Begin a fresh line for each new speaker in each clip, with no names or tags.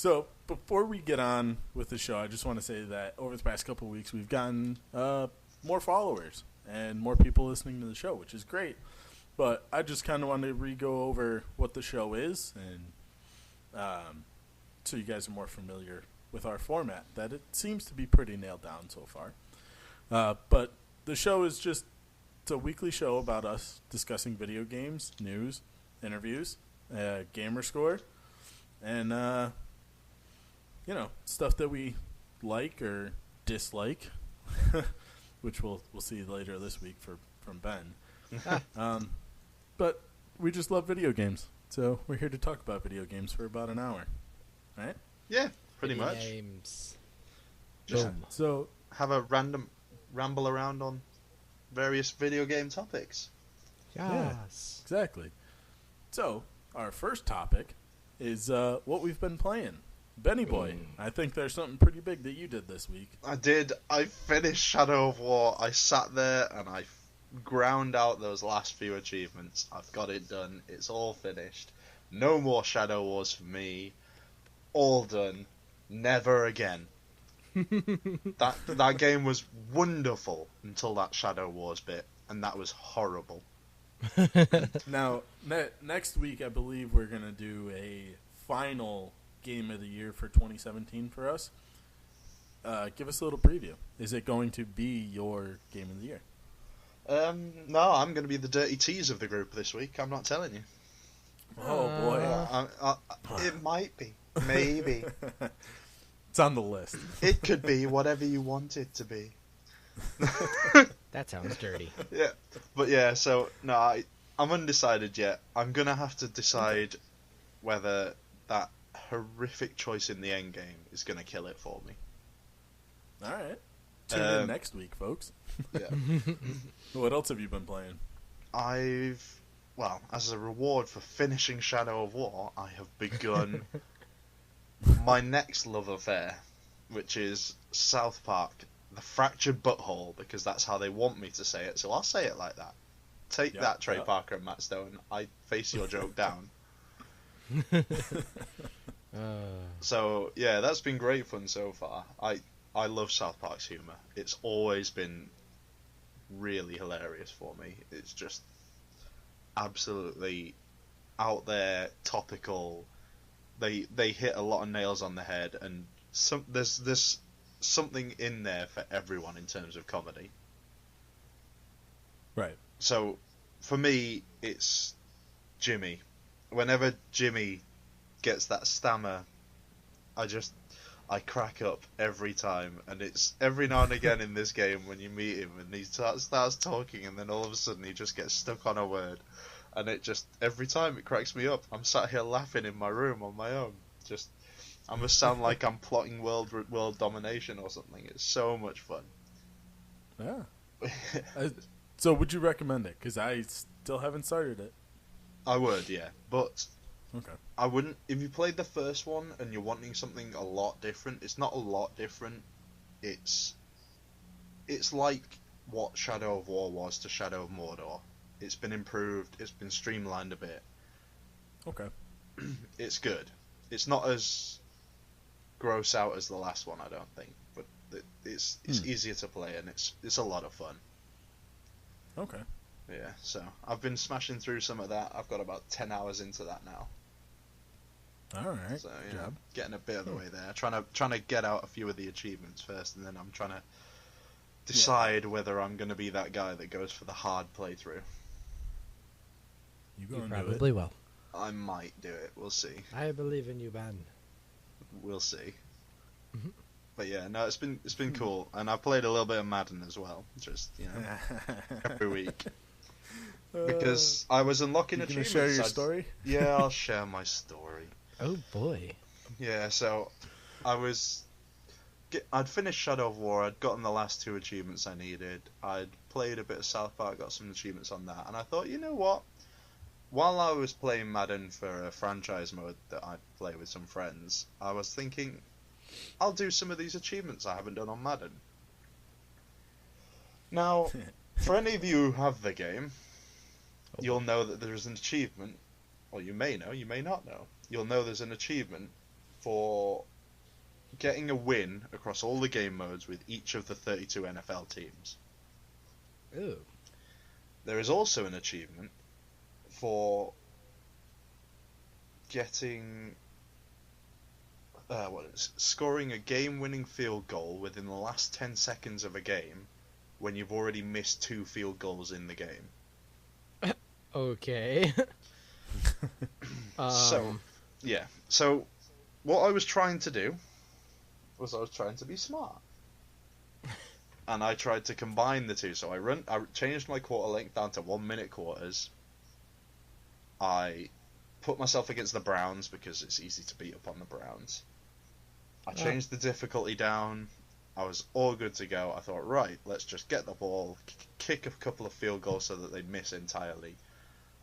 So before we get on with the show, I just want to say that over the past couple of weeks, we've gotten more followers and more people listening to the show, which is great. But I just kind of wanted to re-go over what the show is, and so you guys are more familiar with our format. That it seems to be pretty nailed down so far. But the show is just it's a weekly show about us discussing video games, news, interviews, gamer score, and stuff that we like or dislike, which we'll see later this week from Ben. But we just love video games, so we're here to talk about video games for about an hour, right?
Yeah, pretty
Video
much.
Games.
Just
Boom.
So
have a random ramble around on various video game topics.
Yes.
exactly. So our first topic is what we've been playing. Benny Boy, I think there's something pretty big that you did this week.
I did. I finished Shadow of War. I sat there and I ground out those last few achievements. I've got it done. It's all finished. No more Shadow Wars for me. All done. Never again. That game was wonderful until that Shadow Wars bit, and that was horrible.
Now, next week, I believe we're going to do a final game of the year for 2017 for us. Give us a little preview. Is it going to be your game of the year?
No, I'm going to be the dirty tease of the group this week. I'm not telling you.
Oh, boy.
It might be. Maybe.
It's on the list.
It could be whatever you want it to be.
That sounds dirty.
Yeah, but yeah, so no, I'm undecided yet. I'm gonna have to decide whether that horrific choice in the end game is gonna kill it for me.
All right. Tune in next week, folks.
Yeah,
What else have you been playing?
as a reward for finishing Shadow of War, I have begun my next love affair, which is South Park: The Fractured Butthole, because that's how they want me to say it, so I'll say it like that. Take that, Trey Parker and Matt Stone. I face your joke down. So, yeah, that's been great fun so far. I love South Park's humour. It's always been really hilarious for me. It's just absolutely out there, topical. They hit a lot of nails on the head, and there's something in there for everyone in terms of comedy.
Right.
So, for me, it's Jimmy. Whenever Jimmy gets that stammer, I crack up every time, and it's every now and again in this game when you meet him and he starts talking, and then all of a sudden he just gets stuck on a word, and it just every time it cracks me up. I'm sat here laughing in my room on my own. I must sound like I'm plotting world domination or something. It's so much fun.
Yeah. So would you recommend it? Because I still haven't started it.
I would, yeah, but
Okay.
I wouldn't. If you played the first one and you're wanting something a lot different, it's not a lot different. It's like what Shadow of War was to Shadow of Mordor. It's been improved. It's been streamlined a bit.
Okay.
It's good. It's not as gross out as the last one, I don't think, but it's easier to play, and it's a lot of fun.
Okay.
Yeah, so I've been smashing through some of that. I've got about 10 hours into that now.
All right.
So
Good job.
getting a bit of the way there. Trying to get out a few of the achievements first, and then I'm trying to decide whether I'm going to be that guy that goes for the hard playthrough.
You
You
go and do
probably
it.
will.
I might do it. We'll see.
I believe in you, Ben.
We'll see.
Mhm.
But yeah, no, it's been cool, and I played a little bit of Madden as well, just every week, because I was unlocking
You gonna
achievements.
share your story?
Yeah, I'll share my story.
Oh boy.
Yeah, so I'd finished Shadow of War. I'd gotten the last 2 achievements I needed. I'd played a bit of South Park, got some achievements on that, and I thought, you know what? While I was playing Madden for a franchise mode that I'd play with some friends, I was thinking, I'll do some of these achievements I haven't done on Madden. Now, for any of you who have the game, you'll know that there's an achievement, or you may know, you may not know. You'll know there's an achievement for getting a win across all the game modes with each of the 32 NFL teams.
Ooh.
There is also an achievement for getting scoring a game-winning field goal within the last 10 seconds of a game when you've already missed 2 field goals in the game.
Okay.
So what I was trying to do was I was trying to be smart. And I tried to combine the two. So I changed my quarter length down to 1 minute quarters. I put myself against the Browns because it's easy to beat up on the Browns. I changed the difficulty down. I was all good to go. I thought, right, let's just get the ball, kick a couple of field goals so that they miss entirely.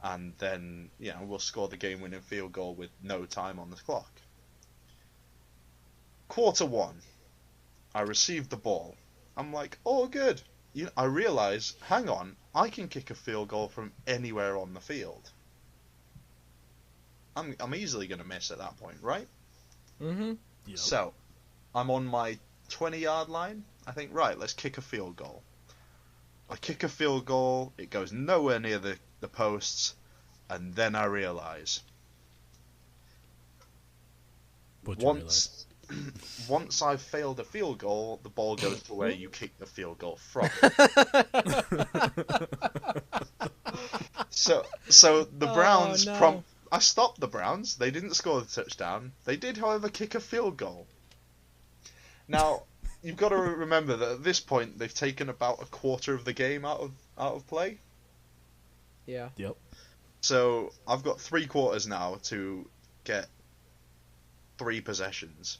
And then, we'll score the game-winning field goal with no time on the clock. Quarter 1, I received the ball. I'm like, oh, good. I realise, hang on, I can kick a field goal from anywhere on the field. I'm easily going to miss at that point, right?
Mm-hmm.
Yep.
So, I'm on my 20-yard line. I think, right, let's kick a field goal. I kick a field goal, it goes nowhere near the posts, and then I realise. Once I've failed a field goal, the ball goes to where you kick the field goal from. So the Browns I stopped the Browns. They didn't score the touchdown. They did, however, kick a field goal. Now, you've got to remember that at this point they've taken about a quarter of the game out of play.
Yeah.
Yep.
So I've got 3 quarters now to get 3 possessions.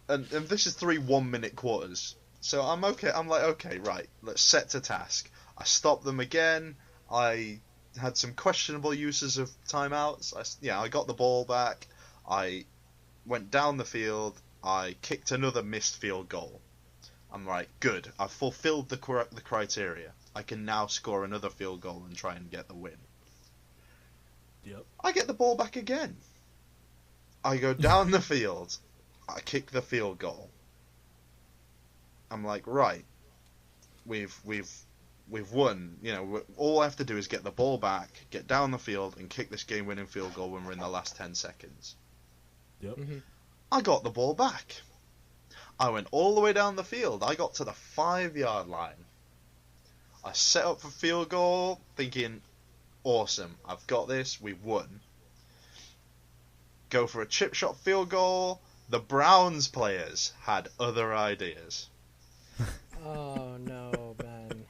And this is 3 1-minute quarters. So I'm okay. I'm like, okay, right, let's set to task. I stopped them again. I had some questionable uses of timeouts. I got the ball back. I went down the field. I kicked another missed field goal. I'm like, good. I've fulfilled the criteria. I can now score another field goal and try and get the win.
Yep.
I get the ball back again. I go down the field. I kick the field goal. I'm like, right. We've won. All I have to do is get the ball back, get down the field, and kick this game-winning field goal when we're in the last 10 seconds.
Yep.
Mm-hmm.
I got the ball back. I went all the way down the field. I got to the 5-yard line. I set up for field goal, thinking, awesome, I've got this, we've won. Go for a chip shot field goal. The Browns players had other ideas.
Oh, no, man.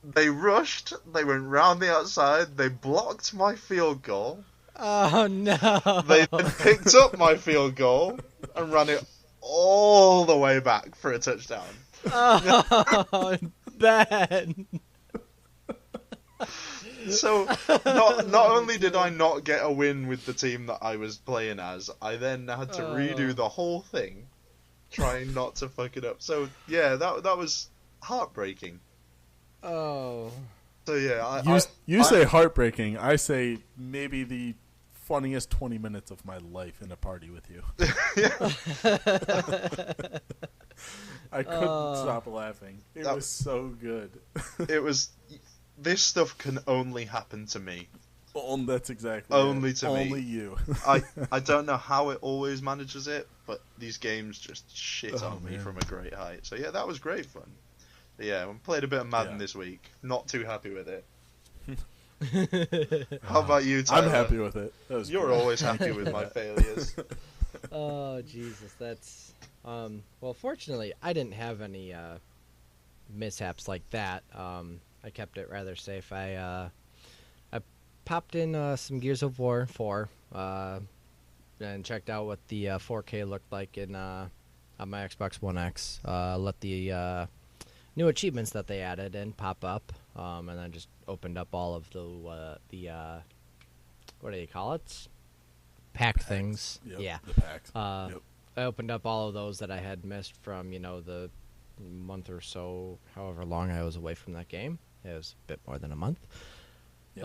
They rushed, they went round the outside, they blocked my field goal.
Oh, no.
They then picked up my field goal and ran it all the way back for a touchdown.
Oh, Ben.
So, not only did I not get a win with the team that I was playing as, I then had to redo the whole thing, trying not to fuck it up. So, yeah, that was heartbreaking.
Oh.
So, yeah,
You say heartbreaking. I say maybe the funniest 20 minutes of my life in a party with you. I couldn't stop laughing. It was so good.
It was... This stuff can only happen to me.
That's exactly
Only
it.
to me.
Only you.
I don't know how it always manages it, but these games just shit on me from a great height. So, yeah, that was great fun. But, yeah, I played a bit of Madden this week. Not too happy with it. How about you, Tyler?
I'm happy with it.
You're
great.
always happy with my failures.
Oh, Jesus, that's... well, fortunately, I didn't have any mishaps like that. I kept it rather safe. I popped in some Gears of War 4 and checked out what the 4K looked like on my Xbox One X. Let the new achievements that they added in pop up, and then just opened up all of the what do you call it? Pack things.
Yep,
yeah.
the packs.
I opened up all of those that I had missed from, the month or so, however long I was away from that game. It was a bit more than a month.
Yep.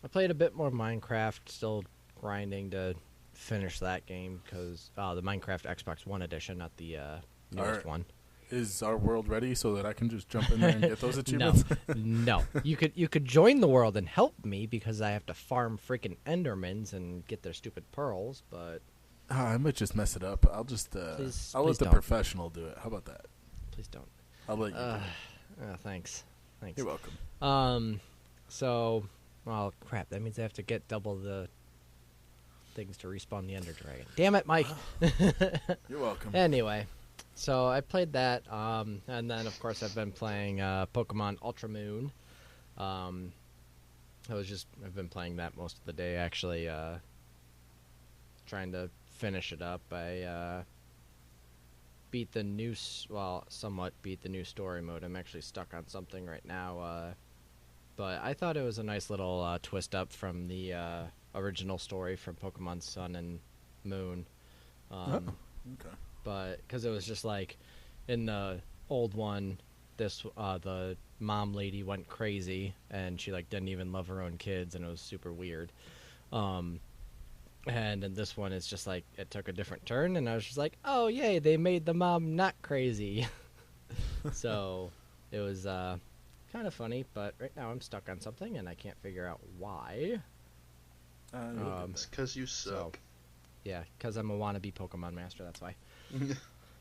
I played a bit more Minecraft, still grinding to finish that game because the Minecraft Xbox One edition, not the newest one.
Is our world ready so that I can just jump in there and get those
No,
achievements?
no. You could join the world and help me because I have to farm freaking Endermans and get their stupid pearls, but
I might just mess it up. I'll just
Please-
I'll
please
let the
don't.
professional do it. How about that?
please don't.
I'll let you do it.
Thanks.
You're welcome.
So, well, crap. That means I have to get double the things to respawn the Ender Dragon. Damn it, Mike.
You're welcome.
Anyway, so I played that, and then of course I've been playing Pokemon Ultra Moon. I've been playing that most of the day, actually, trying to finish it up. I somewhat beat the new story mode. I'm actually stuck on something right now, but I thought it was a nice little twist up from the original story from Pokemon Sun and Moon.
Okay.
But because it was just like in the old one, the mom lady went crazy and she like didn't even love her own kids, and it was super weird. And in this one, it's just like it took a different turn, and I was just like, oh yay, they made the mom not crazy. So it was kind of funny, but right now I'm stuck on something and I can't figure out why.
It's because you
So,
suck.
yeah, because I'm a wannabe Pokemon master, that's why.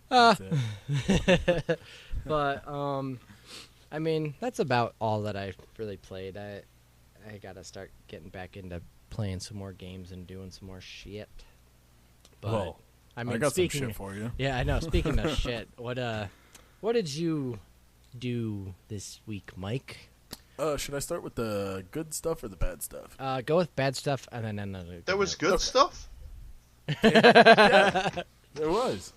That's it.
But I mean, that's about all that I really played. I gotta start getting back into playing some more games and doing some more shit. But
Well,
I mean,
I got some
speaking,
shit for you.
yeah, I know. Speaking of shit, what did you do this week, Mike?
Should I start with the good stuff or the bad stuff?
Go with bad stuff, and then another.
There was good stuff.
Yeah, there was.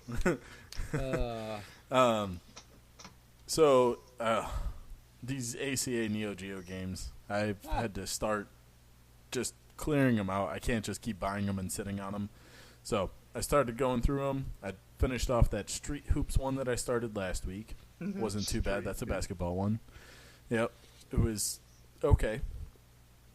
So these ACA Neo Geo games, I've had to start just clearing them out. I can't just keep buying them and sitting on them. So I started going through them. I finished off that Street Hoops one that I started last week. Wasn't too bad. That's a basketball one. Yep. It was okay.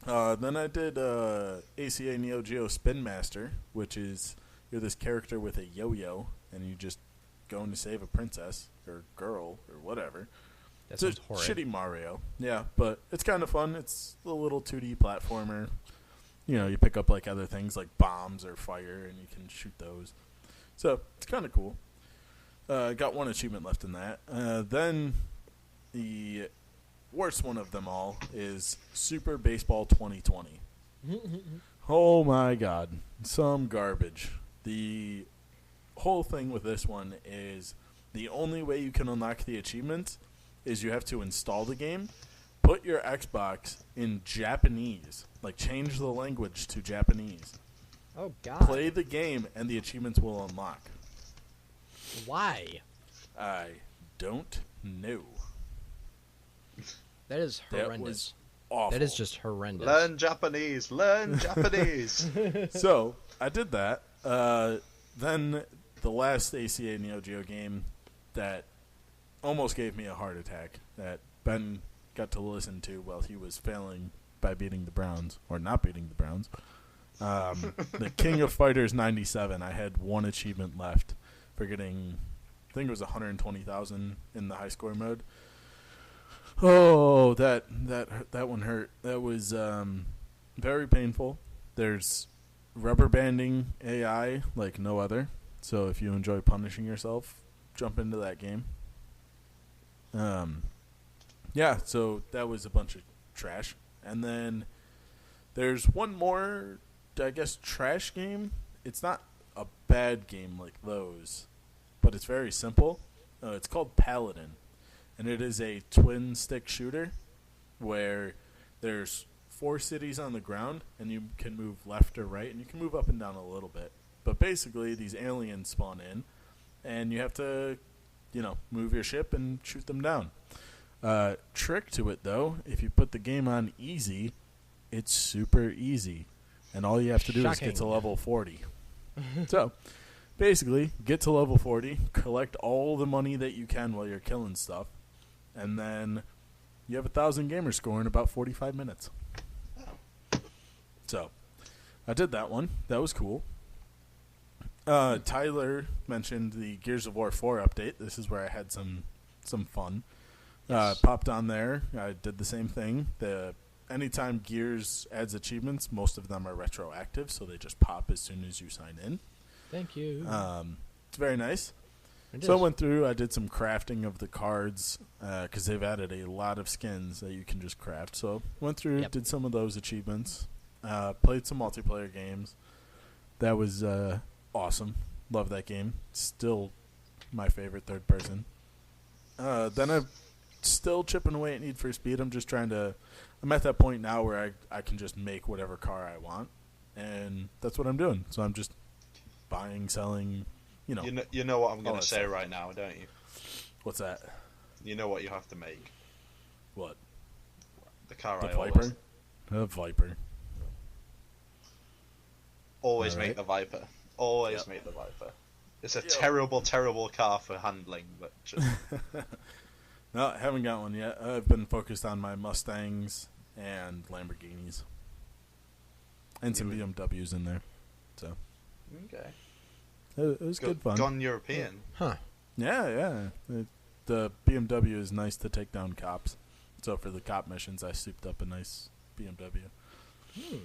Then I did ACA Neo Geo Spin Master, which is you're this character with a yo-yo, and you just going to save a princess or girl or whatever.
That
It's a
sounds horrid.
shitty Mario. Yeah, but it's kind of fun. It's a little 2D platformer. You know, you pick up like other things like bombs or fire, and you can shoot those. So it's kind of cool. Got one achievement left in that. Then the worst one of them all is Super Baseball 2020. Oh my god, some garbage. The whole thing with this one is the only way you can unlock the achievements is you have to install the game, put your Xbox in Japanese, like change the language to Japanese,
Oh God!
play the game, and the achievements will unlock.
Why?
I don't know.
That is
That
horrendous.
was awful.
That is just horrendous.
Learn Japanese. Learn Japanese.
So I did that. Then the last ACA Neo Geo game that almost gave me a heart attack that Ben got to listen to while he was failing by beating the Browns or not beating the Browns. The King of Fighters 97. I had one achievement left for getting, I think it was 120,000 in the high score mode. Oh, that one hurt. That was very painful. There's rubber banding AI like no other. So if you enjoy punishing yourself, jump into that game. Yeah, so that was a bunch of trash. And then there's one more, I guess, trash game. It's not a bad game like those, but it's very simple. It's called Paladin, and it is a twin stick shooter where there's 4 cities on the ground, and you can move left or right, and you can move up and down a little bit. But basically, these aliens spawn in, and you have to, move your ship and shoot them down. Trick to it, though, if you put the game on easy, it's super easy. And all you have to do is get to
Shocking.
level 40. So, basically, get to level 40, collect all the money that you can while you're killing stuff, and then you have 1,000 gamer score in about 45 minutes. So I did that one. That was cool. Tyler mentioned the Gears of War 4 update. This is where I had some fun.
Yes.
Popped on there. I did the same thing. Anytime Gears adds achievements, most of them are retroactive, so they just pop as soon as you sign in.
Thank you.
It's very nice.
It
So I
is.
went through. I did some crafting of the cards because they've added a lot of skins that you can just craft. So went through,
Yep.
did some of those achievements. Played some multiplayer games. That was awesome. Love that game. Still my favorite third person. Then I'm still chipping away at Need for Speed. I'm at that point now where I can just make whatever car I want, and that's what I'm doing. So I'm just buying, selling, you know.
You know what I'm
all
going
that
to say
stuff.
right now, don't you?
What's that?
You know what you have to make.
What?
The car
The
I
Viper? The Viper.
always
All
make
right.
the Viper. Always
Yep.
make the Viper. It's a
Yep.
terrible, terrible car for handling, but just
No, I haven't got one yet. I've been focused on my Mustangs and Lamborghinis. And some BMWs in there. So
okay.
it was good fun.
Gone European.
Huh.
Yeah. The BMW is nice to take down cops. So for the cop missions, I souped up a nice BMW.
Hmm.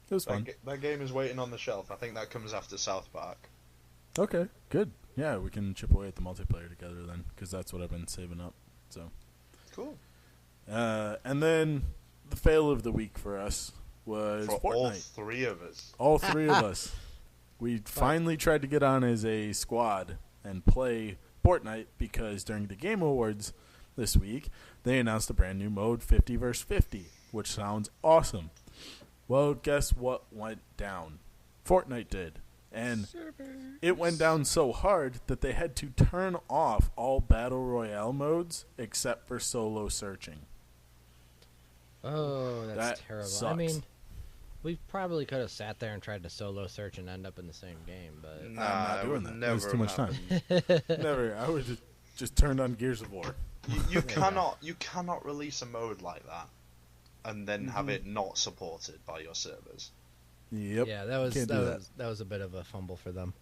It was fun.
That game is waiting on the shelf. I think that comes after South Park.
Okay, good. Yeah, we can chip away at the multiplayer together then, because that's what I've been saving up. So,
Cool.
and then the fail of the week for us was
For
Fortnite.
all three of us.
All three of us. We finally tried to get on as a squad and play Fortnite because during the Game Awards this week, they announced a brand new mode, 50 vs. 50, which sounds awesome. Well, guess what went down? Fortnite did. And it went down so hard that they had to turn off all Battle Royale modes except for solo searching.
Oh, that's
That
terrible. I
sucks.
mean, we probably could have sat there and tried to solo search and end up in the same game, but
Nah,
not
it
doing
would
that. It was
never
too much time.
happen.
Never. I would just turned on Gears of War.
You cannot release a mode like that and then have it not supported by your servers.
Yep.
yeah, that was
Can't
that
do that.
was that was a bit of a fumble for them.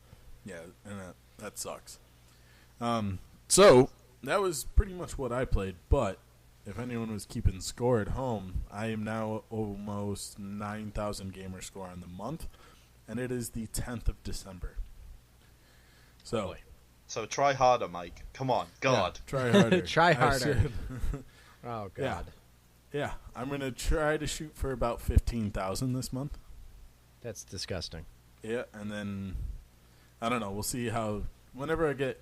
Yeah, and that sucks. So that was pretty much what I played. But if anyone was keeping score at home, I am now almost 9,000 gamer score on the month, and it is the 10th of December. So
boy.
So try harder, Mike. Come on, God.
yeah, try harder.
Try
I
harder.
should.
Oh
Yeah.
God,
Yeah, I'm gonna try to shoot for about 15,000 this month.
that's disgusting.
Yeah, and then I don't know. We'll see how. Whenever it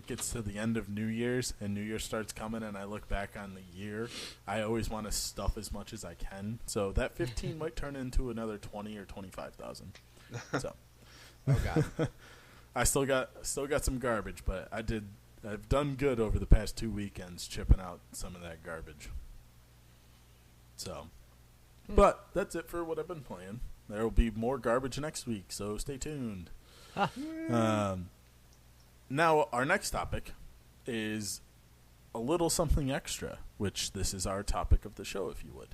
gets to the end of New Year's and New Year starts coming, and I look back on the year, I always want to stuff as much as I can. So that 15 might turn into another 20 or 25,000. So
Oh God.
I still got some garbage, but I've done good over the past 2 weekends chipping out some of that garbage. So, but that's it for what I've been playing. There will be more garbage next week, so stay tuned. Now, our next topic is a little something extra, which this is our topic of the show, if you would,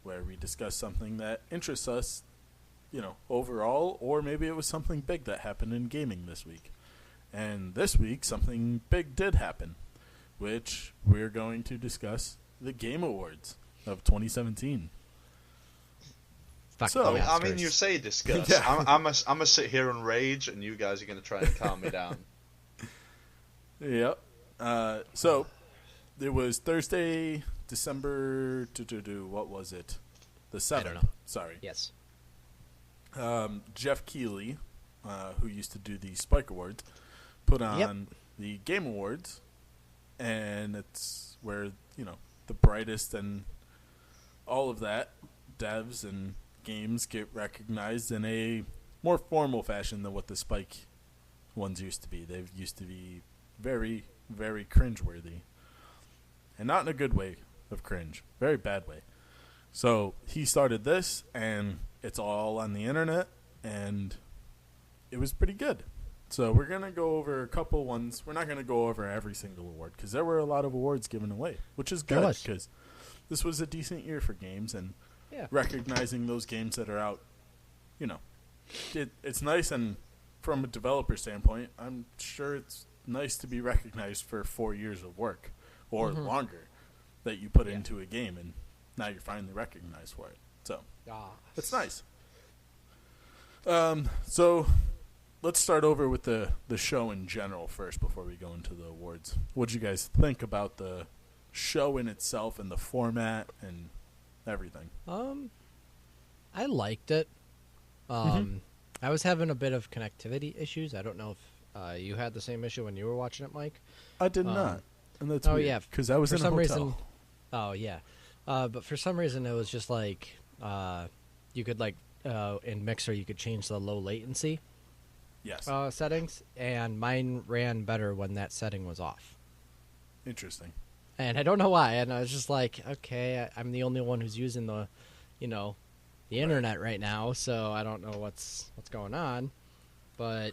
where we discuss something that interests us, overall, or maybe it was something big that happened in gaming this week. And this week, something big did happen, which we're going to discuss the Game Awards of 2017.
Fuck
So-
the
I mean,
Oscars.
you say discuss.
Yeah.
I'm gonna sit here and rage, and you guys are gonna try and calm me down.
Yep. So it was Thursday, December. What was it? The 7th.
don't know.
Sorry.
Yes.
Jeff Keighley, who used to do the Spike Awards, put on the Game Awards, and it's where the brightest and all of that devs and games get recognized in a more formal fashion than what the Spike ones used to be. They used to be very, very cringeworthy, and not in a good way of cringe, very bad way. So he started this, and it's all on the internet, and it was pretty good. So we're going to go over a couple ones. We're not going to go over every single award, because there were a lot of awards given away, which is
There
good,
was.
because this was a decent year for games, and
Yeah.
recognizing those games that are out you know, it's nice, and from a developer standpoint, I'm sure it's nice to be recognized for 4 years of work or longer that you put into a game, and now you're finally recognized for it. So it's nice. So let's start over with the show in general first before we go into the awards. What did you guys think about the show in itself and the format and everything?
I liked it. I was having a bit of connectivity issues. I don't know if you had the same issue when you were watching it, Mike.
I did not, and that's
weird, yeah,
because I was in a hotel.
Reason, oh yeah, but for some reason it was just like you could like in Mixer you could change the low latency settings, and mine ran better when that setting was off.
Interesting.
And I don't know why, and I was just like, okay, I'm the only one who's using the internet right now, so I don't know what's going on. But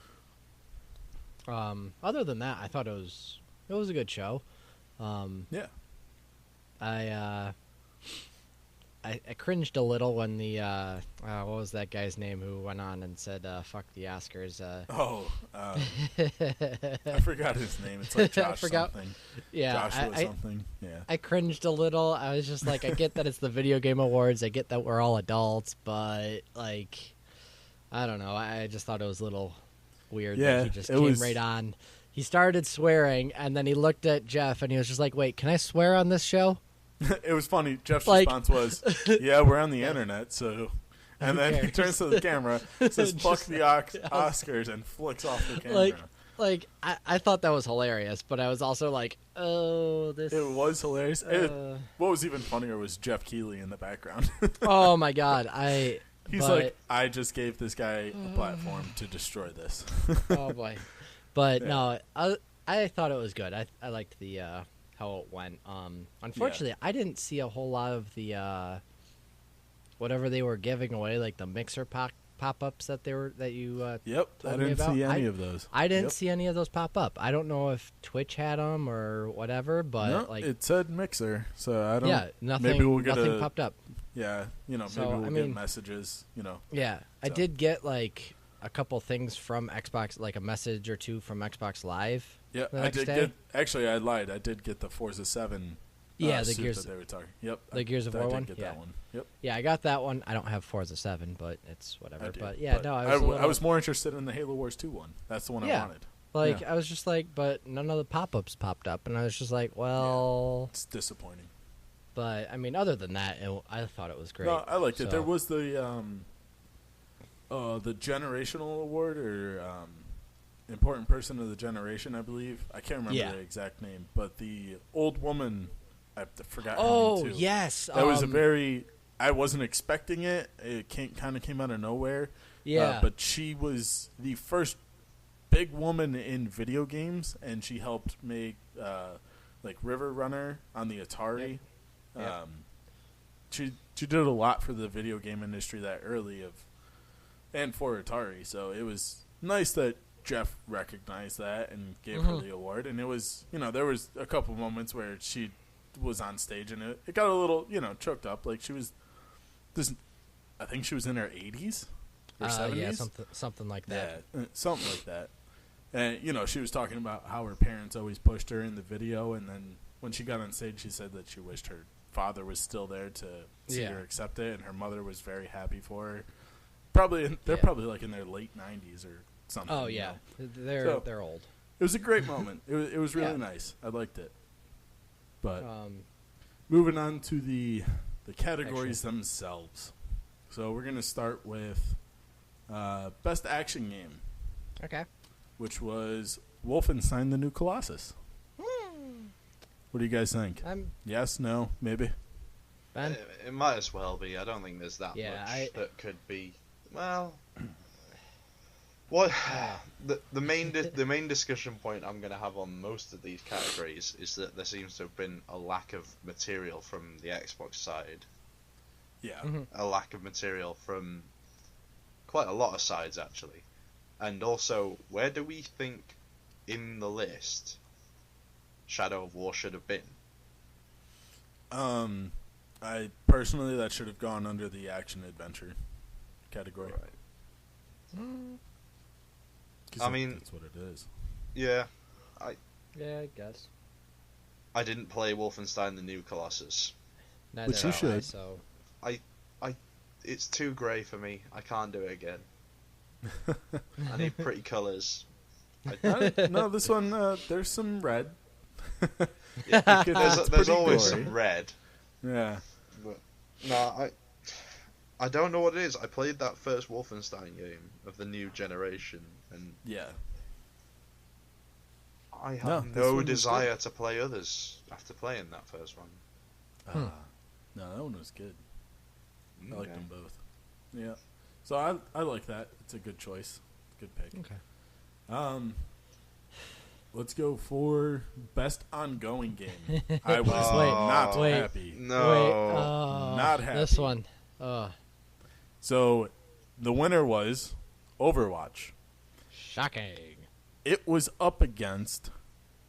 other than that, I thought it was a good show.
Yeah.
I cringed a little when the what was that guy's name who went on and said fuck the Oscars.
I forgot his name. It's like Josh something.
Yeah,
Joshua something. Yeah.
I cringed a little. I was just like, I get that it's the Video Game Awards. I get that we're all adults, but like, I don't know. I just thought it was a little weird that he just came right on. He started swearing, and then he looked at Jeff, and he was just like, wait, can I swear on this show?
It was funny. Jeff's response was, yeah, we're on the internet, so... And then he turns to the camera, says, fuck the Oscars, and flicks off the camera.
I thought that was hilarious, but I was also like, oh, this...
It was hilarious. What was even funnier was Jeff Keighley in the background.
Oh, my God.
He's like, I just gave this guy a platform to destroy this.
Oh, boy. But, no, I thought it was good. I liked the... how it went. Unfortunately, I didn't see a whole lot of the whatever they were giving away, like the Mixer pop-ups that you
Yep, I didn't see any of those.
I didn't see any of those pop up. I don't know if Twitch had them or whatever, but
it said Mixer, so I don't.
Yeah, nothing.
Maybe we'll get
nothing popped up.
Yeah, maybe we'll get messages.
Yeah, so. I did get like a couple things from Xbox, like a message or two from Xbox Live.
Yeah, I did get. Actually, I lied. I did get the Forza 7.
The Gears.
That they were talking. Yep,
the Gears of War one.
I did get that one. Yep.
Yeah, I got that one. I don't have Forza 7, but it's whatever. But
I was more interested in the Halo Wars 2 one. That's the one I wanted.
I was just like, but none of the pop-ups popped up, and I was just like, well,
it's disappointing.
But I mean, other than that, I thought it was great.
No, I liked it. There was the generational award or important person of the generation, I believe. I can't remember the exact name, but the old woman, I forgot her name too.
Yes.
That was I wasn't expecting it. It kind of came out of nowhere.
Yeah.
But she was the first big woman in video games, and she helped make like River Runner on the Atari.
Yep.
She did a lot for the video game industry that early and for Atari, so it was nice that Jeff recognized that and gave her the award. And it was, there was a couple moments where she was on stage and it got a little, choked up. Like she was, I think she was in her 80s or 70s.
Yeah, something like that.
Yeah, something like that. And, she was talking about how her parents always pushed her in the video. And then when she got on stage, she said that she wished her father was still there to see her accept it. And her mother was very happy for her. They're probably like in their late 90s or something.
Oh yeah, they're old.
It was a great moment. It was really nice. I liked it. But moving on to the categories themselves. So we're gonna start with best action game.
Okay.
Which was Wolfenstein: The New Colossus. What do you guys think? Yes, no, maybe.
Ben?
It might as well be. I don't think there's that much that could be. Well. What the main discussion point I'm going to have on most of these categories is that there seems to have been a lack of material from the Xbox side.
Yeah.
A lack of material from quite a lot of sides actually. And also, where do we think in the list Shadow of War should have been?
I personally that should have gone under the action adventure category.
Right. I mean,
that's what it is.
Yeah,
Yeah, I guess.
I didn't play Wolfenstein: The New Colossus.
Neither
Which you
have I,
should.
So
It's too grey for me. I can't do it again. I need pretty colours.
No, this one there's some red.
Yeah,
It's
there's
pretty
always
gory.
some red.
Yeah.
But no, I don't know what it is. I played that first Wolfenstein game of the new generation, and
Yeah.
I
No,
have
this one
no
was
desire to play others after playing that first one.
No, that one was good. I liked
Okay.
them both. Yeah. So I like that. It's a good choice. Good pick.
okay.
Let's go for best ongoing game. I was
Wait,
not
wait.
happy.
No.
Wait,
Not happy.
This one.
So the winner was Overwatch.
Shocking.
It was up against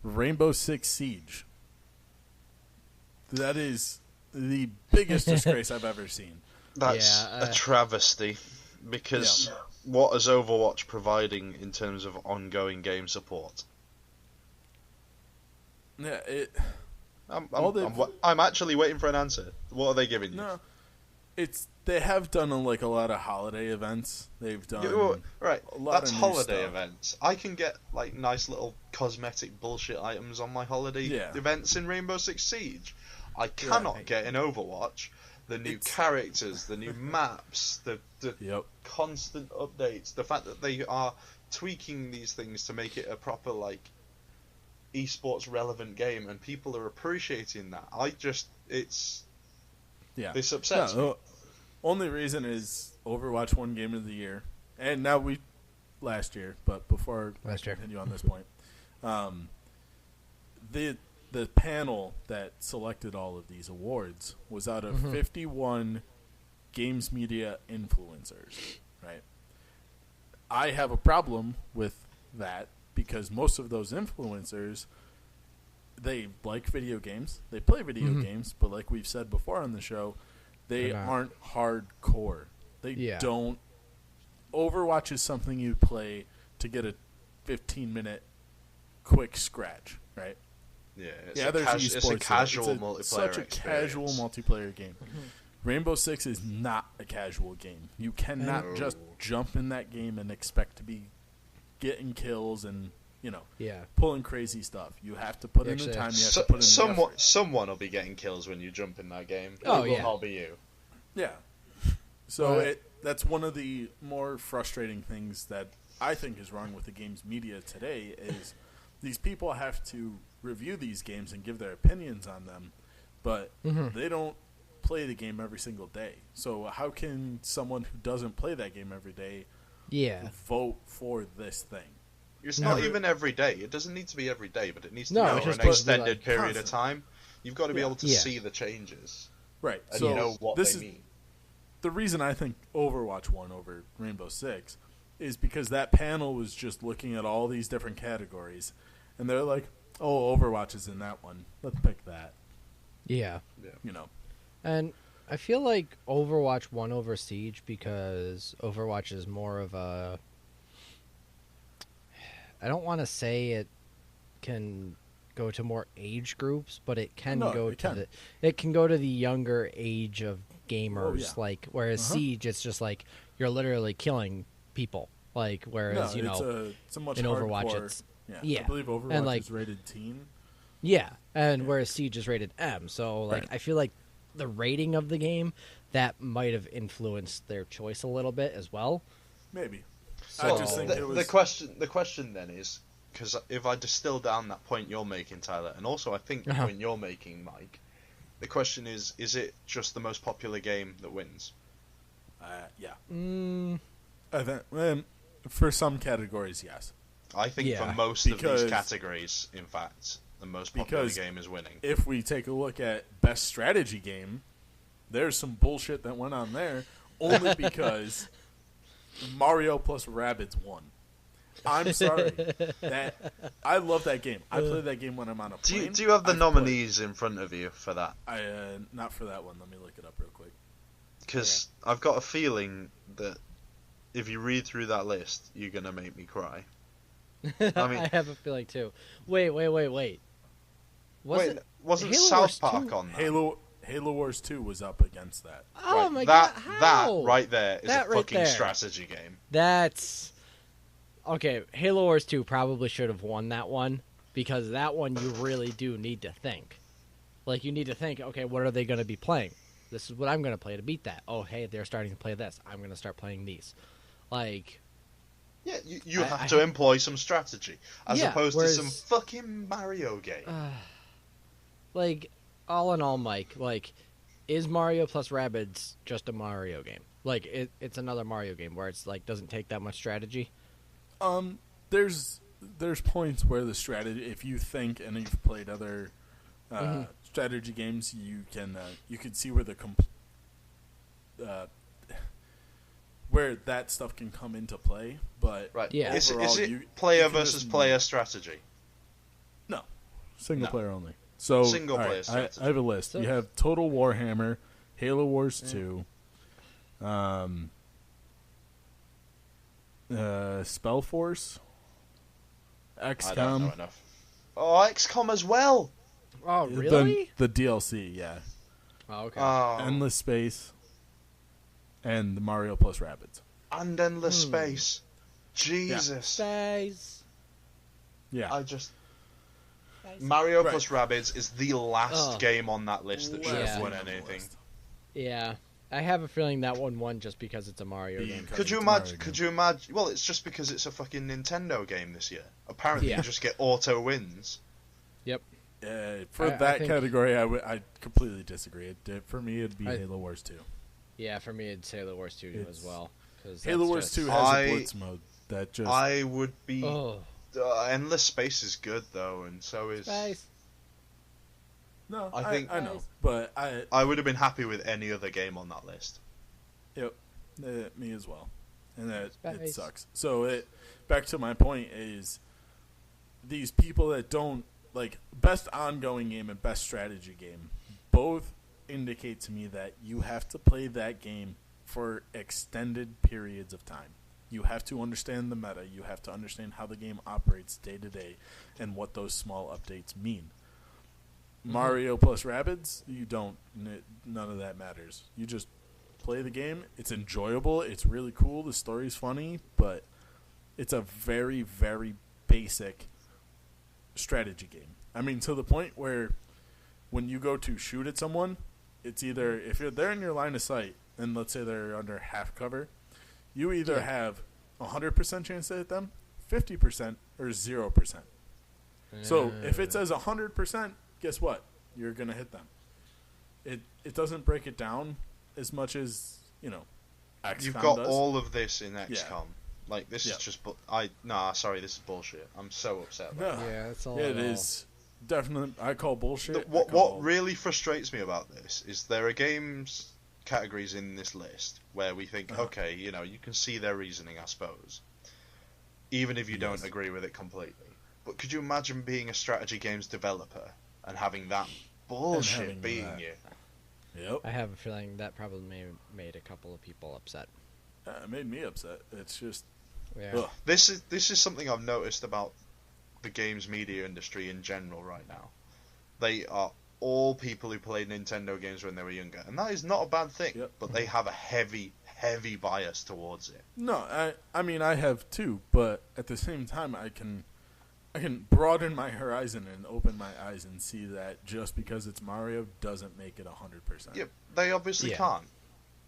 Rainbow Six Siege. That is the biggest disgrace I've ever seen.
That's
Yeah,
a travesty. Because what is Overwatch providing in terms of ongoing game support?
Yeah,
I'm actually waiting for an answer. What are they giving you?
no, they have done a lot of holiday events. They've done
Yeah, well, right,
a lot
that's
of new
holiday
stuff.
events. I can get like nice little cosmetic bullshit items on my holiday events in Rainbow Six Siege. I cannot get in Overwatch the new characters, the new maps, the constant updates, the fact that they are tweaking these things to make it a proper like esports relevant game, and people are appreciating that. This upsets me.
The only reason is Overwatch won Game of the Year, and now last year. But before I continue on this point, the panel that selected all of these awards was out of 51 games media influencers. Right. I have a problem with that because most of those influencers, they like video games, they play video games, but like we've said before on the show, they aren't hardcore. They don't. Overwatch is something you play to get a 15-minute quick scratch, right?
Yeah,
there's esports.
It's a casual
it's
multiplayer
such a
experience.
casual multiplayer game. Rainbow Six is not a casual game. You cannot just jump in that game and expect to be getting kills and pulling crazy stuff. You have to put in the time. You have to put in the effort.
Someone will be getting kills when you jump in that game.
Oh,
It will not be you.
Yeah. So that's one of the more frustrating things that I think is wrong with the games media today is these people have to review these games and give their opinions on them, but they don't play the game every single day. So how can someone who doesn't play that game every day vote for this thing?
It's not even every day. It doesn't need to be every day, but it needs to be
it's
over
just
an extended
like
period of time. You've got to be able to
Yeah.
see the changes
Right.
and
So
know what
this
they
is
mean.
the reason I think Overwatch won over Rainbow Six is because that panel was just looking at all these different categories, and they're like, "Oh, Overwatch is in that one. Let's pick that."
Yeah.
And
I feel like Overwatch won over Siege because Overwatch is more of a... I don't want to say it can go to more age groups, but it can it can go to the younger age of gamers. Like whereas Siege, it's just like you're literally killing people. Like whereas
it's a much
in Overwatch,
hardcore,
it's
I believe Overwatch is rated teen.
Yeah, and whereas Siege is rated M, so like I feel like the rating of the game that might have influenced their choice a little bit as well.
Maybe.
So,
I just think
the question then is, because if I distill down that point you're making, Tyler, and also I think the point you're making, Mike, the question is it just the most popular game that wins?
Yeah. I think, for some categories, yes.
I think for most of these categories, in fact, the most popular game is winning.
If we take a look at best strategy game, there's some bullshit that went on there only because Mario plus Rabbids won. I'm sorry. I love that game. I play that game when I'm on a plane.
Do you have the nominees in front of you for that?
Not for that one. Let me look it up real quick.
Because I've got a feeling that if you read through that list, you're gonna make me cry.
I have a feeling too. Wait.
Wasn't
Halo
South
Wars
Park
2?
on that?
Halo Wars 2 was up against that.
Oh
Right,
my
that,
god! How?
That right there is
That
a
right
fucking
there.
strategy game.
That's okay. Halo Wars 2 probably should have won that one because that one you really do need to think. Like you need to think, okay, what are they going to be playing? This is what I'm going to play to beat that. Oh, hey, they're starting to play this. I'm going to start playing these. Like,
Yeah, you have to employ some strategy as
Yeah,
opposed
whereas-
to some fucking Mario game.
like all in all, Mike, like is Mario plus Rabbids just a Mario game? Like it's another Mario game where it's like doesn't take that much strategy.
There's points where the strategy, if you think and you've played other strategy games, you can see where where that stuff can come into play. But
Right.
Yeah.
Is
overall,
it player
you can
versus
just-
player strategy?
No, single
No.
player only. So
Single
all
player
right,
strategy.
I have a list.
So-
You have Total Warhammer, Halo Wars 2, Spellforce,
I don't know
XCOM,
enough. Oh, XCOM as well.
Oh, really?
the DLC, yeah,
Oh, okay.
Endless Space, and the Mario plus Rabbids.
And Endless Space. Jesus.
Guys.
Yeah,
I just Mario
Right.
plus Rabbids is the last
Oh.
game on that list that should
Yeah.
have won
on the
anything.
list.
Yeah, I have a feeling that one won just because it's a Mario game.
Because
Could you
it's Mario
imagine?
game.
Could you imagine? Well, it's just because it's a fucking Nintendo game this year. Apparently,
Yeah.
you just get auto wins.
Yep.
For
I
that
think-
category, I completely disagree. For me, it'd be Halo Wars 2.
Yeah, for me it's Halo Wars 2
It's-
as well. 'Cause
Halo
that's
Wars
just-
2 has
I-
a Blitz mode that just...
I would be.
Oh,
Endless Space is good though, and so is.
guys.
no,
I
I
think-
know, but
I would have been happy with any other game on that list.
Yep, me as well, and it
Space.
sucks. So back to my point is these people that don't like best ongoing game and best strategy game both indicate to me that you have to play that game for extended periods of time. You have to understand the meta. You have to understand how the game operates day to day and what those small updates mean. Mario plus Rabbids, you don't. None of that matters. You just play the game. It's enjoyable. It's really cool. The story's funny, but it's a very, very basic strategy game. I mean, to the point where when you go to shoot at someone, it's either if they're in your line of sight, and let's say they're under half cover, you either have 100% chance to hit them, 50%, or 0%. So if it says 100%, guess what? You're gonna hit them. It doesn't break it down as much as XCOM
You've got
does.
all of this in XCOM.
Yeah.
Like this
Yeah.
is just. Sorry, this is bullshit. I'm so upset about
No.
Yeah, that's all.
Yeah, it is definitely. I call bullshit.
it. What really frustrates me about this is there are games categories in this list where we think, okay, you can see their reasoning, I suppose, even if you don't
Yes.
agree with it completely. But could you imagine being a strategy games developer and having that bullshit
having
being
that.
you?
Yep,
I have a feeling that probably made a couple of people upset.
it made me upset. It's just
Yeah.
ugh.
This is something I've noticed about the games media industry in general right now. They are all people who played Nintendo games when they were younger, and that is not a bad thing.
Yep.
But they have a heavy bias towards it.
No, I mean I have too, but at the same time I can broaden my horizon and open my eyes and see that just because it's Mario doesn't make it 100%.
Yeah, they obviously
Yeah.
can't.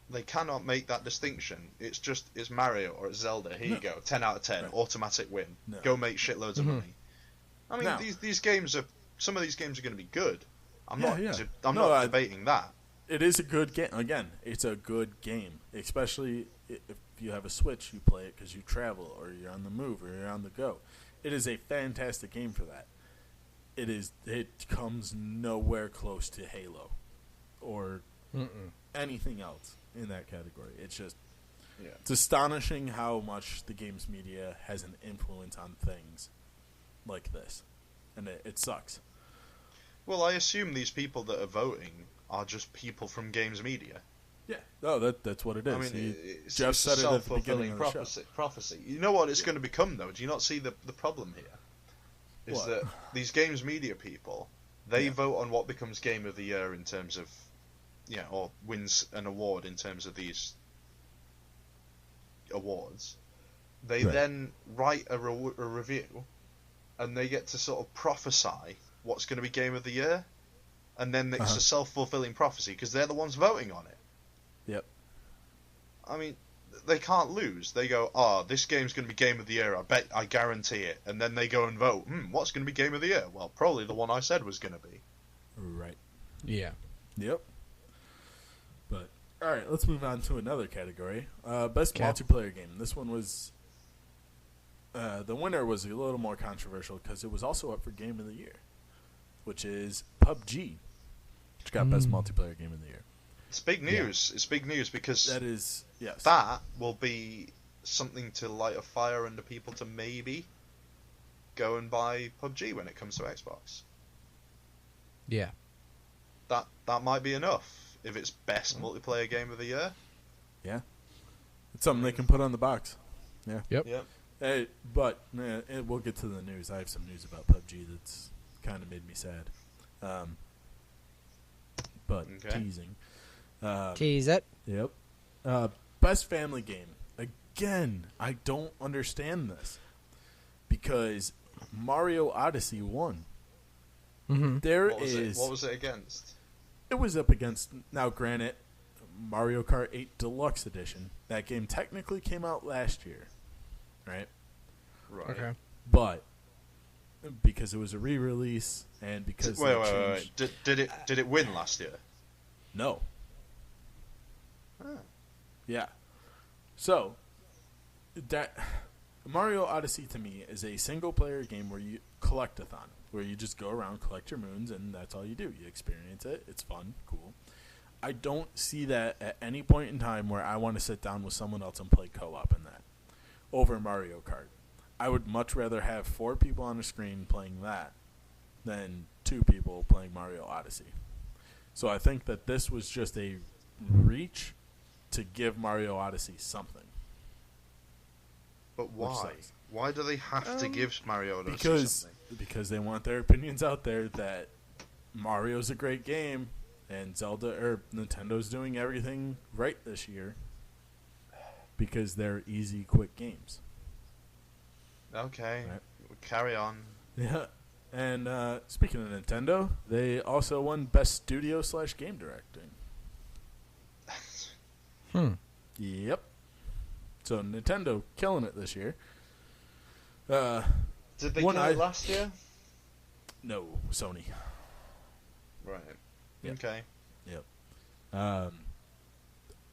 They cannot make that distinction. It's Mario or it's Zelda. Here you
No.
go, 10 out of 10,
Right.
automatic win.
No.
Go make shitloads of money. I mean,
No.
these games are. Some of these games are going to be good. I'm
Yeah,
not.
yeah.
I'm
No,
not debating that.
It is a good game. Again, it's a good game, especially if you have a Switch. You play it because you travel, or you're on the move, or you're on the go. It is a fantastic game for that. It comes nowhere close to Halo, or anything else in that category. It's just
Yeah.
it's astonishing how much the games media has an influence on things like this, and it sucks.
Well, I assume these people that are voting are just people from games media.
Yeah, no, that's what it is.
I mean, it's
Jeff
a
said it at the beginning
self-fulfilling
of the show.
prophecy. You know what it's going to become, though? Do you not see the problem here? Is
What?
that these games media people, they
Yeah.
vote on what becomes Game of the Year in terms of, or wins an award in terms of these awards. They
Right.
then write a review, and they get to sort of prophesy what's going to be Game of the Year, and then it's a self-fulfilling prophecy because they're the ones voting on it.
Yep.
I mean, they can't lose. They go, this game's going to be Game of the Year. I guarantee it. And then they go and vote. What's going to be Game of the Year? Well, probably the one I said was going to be.
Right.
Yeah.
Yep. But all right, let's move on to another category. Best
Okay.
multiplayer game. This one was the winner was a little more controversial because it was also up for Game of the Year, which is PUBG, which got Best Multiplayer Game of the Year.
It's big news. It's big news because
That is yes.
that will be something to light a fire under people to maybe go and buy PUBG when it comes to Xbox.
Yeah.
That might be enough if it's best multiplayer game of the year.
Yeah. It's something they can put on the box. Yeah.
Yep.
Yep.
Hey, but we'll get to the news. I have some news about PUBG that's kind of made me sad. But
Okay.
teasing.
Tease it.
Yep. Best family game. Again, I don't understand this because Mario Odyssey won.
Mm-hmm.
There
What was
is.
it? What was it against?
It was up against, now granted, Mario Kart 8 Deluxe Edition. That game technically came out last year, right?
Right.
Okay.
But because it was a re-release and because they changed,
Did it win last year?
no,
Ah.
yeah. So that Mario Odyssey to me is a single-player game where you collect-a-thon, where you just go around, collect your moons, and that's all you do. You experience it. It's fun, cool. I don't see that at any point in time where I want to sit down with someone else and play co-op in that over Mario Kart. I would much rather have 4 people on the screen playing that than 2 people playing Mario Odyssey. So I think that this was just a reach to give Mario Odyssey something.
But why?
size?
Why do they have to give Mario Odyssey
Because
something?
because they want their opinions out there that Mario's a great game and Zelda or Nintendo's doing everything right this year because they're easy, quick games.
Okay,
Right.
carry on.
Yeah. And speaking of Nintendo, they also won Best Studio / Game Directing. Yep. So Nintendo killing it this year.
Did they
One
get
I-
it last year?
No, Sony.
Right.
Yep.
Okay.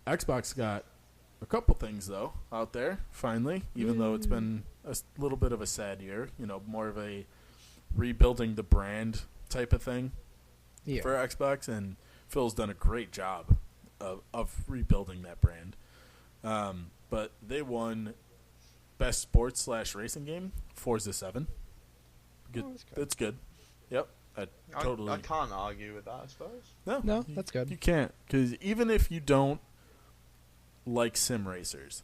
Xbox got a couple things though out there finally, even though it's been a little bit of a sad year. You know, more of a rebuilding the brand type of thing
Yeah.
for Xbox, and Phil's done a great job of rebuilding that brand. But they won Best Sports / Racing Game, Forza 7. Good.
Oh, that's good.
That's good. Yep. Totally.
I can't argue with that, I suppose.
No, that's good.
You can't, because even if you don't like sim racers,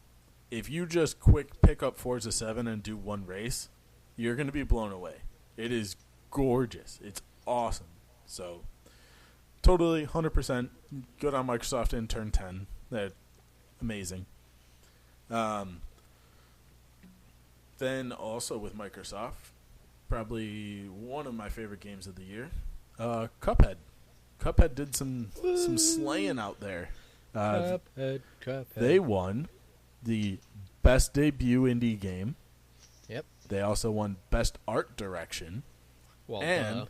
if you just quick pick up Forza 7 and do one race, you're going to be blown away. It is gorgeous. It's awesome. So, totally, 100% good on Microsoft in Turn 10. They're amazing. Then also with Microsoft, probably one of my favorite games of the year, Cuphead. Cuphead did some slaying out there.
Cuphead.
They won the best debut indie game.
Yep.
They also won best art direction
Well,
and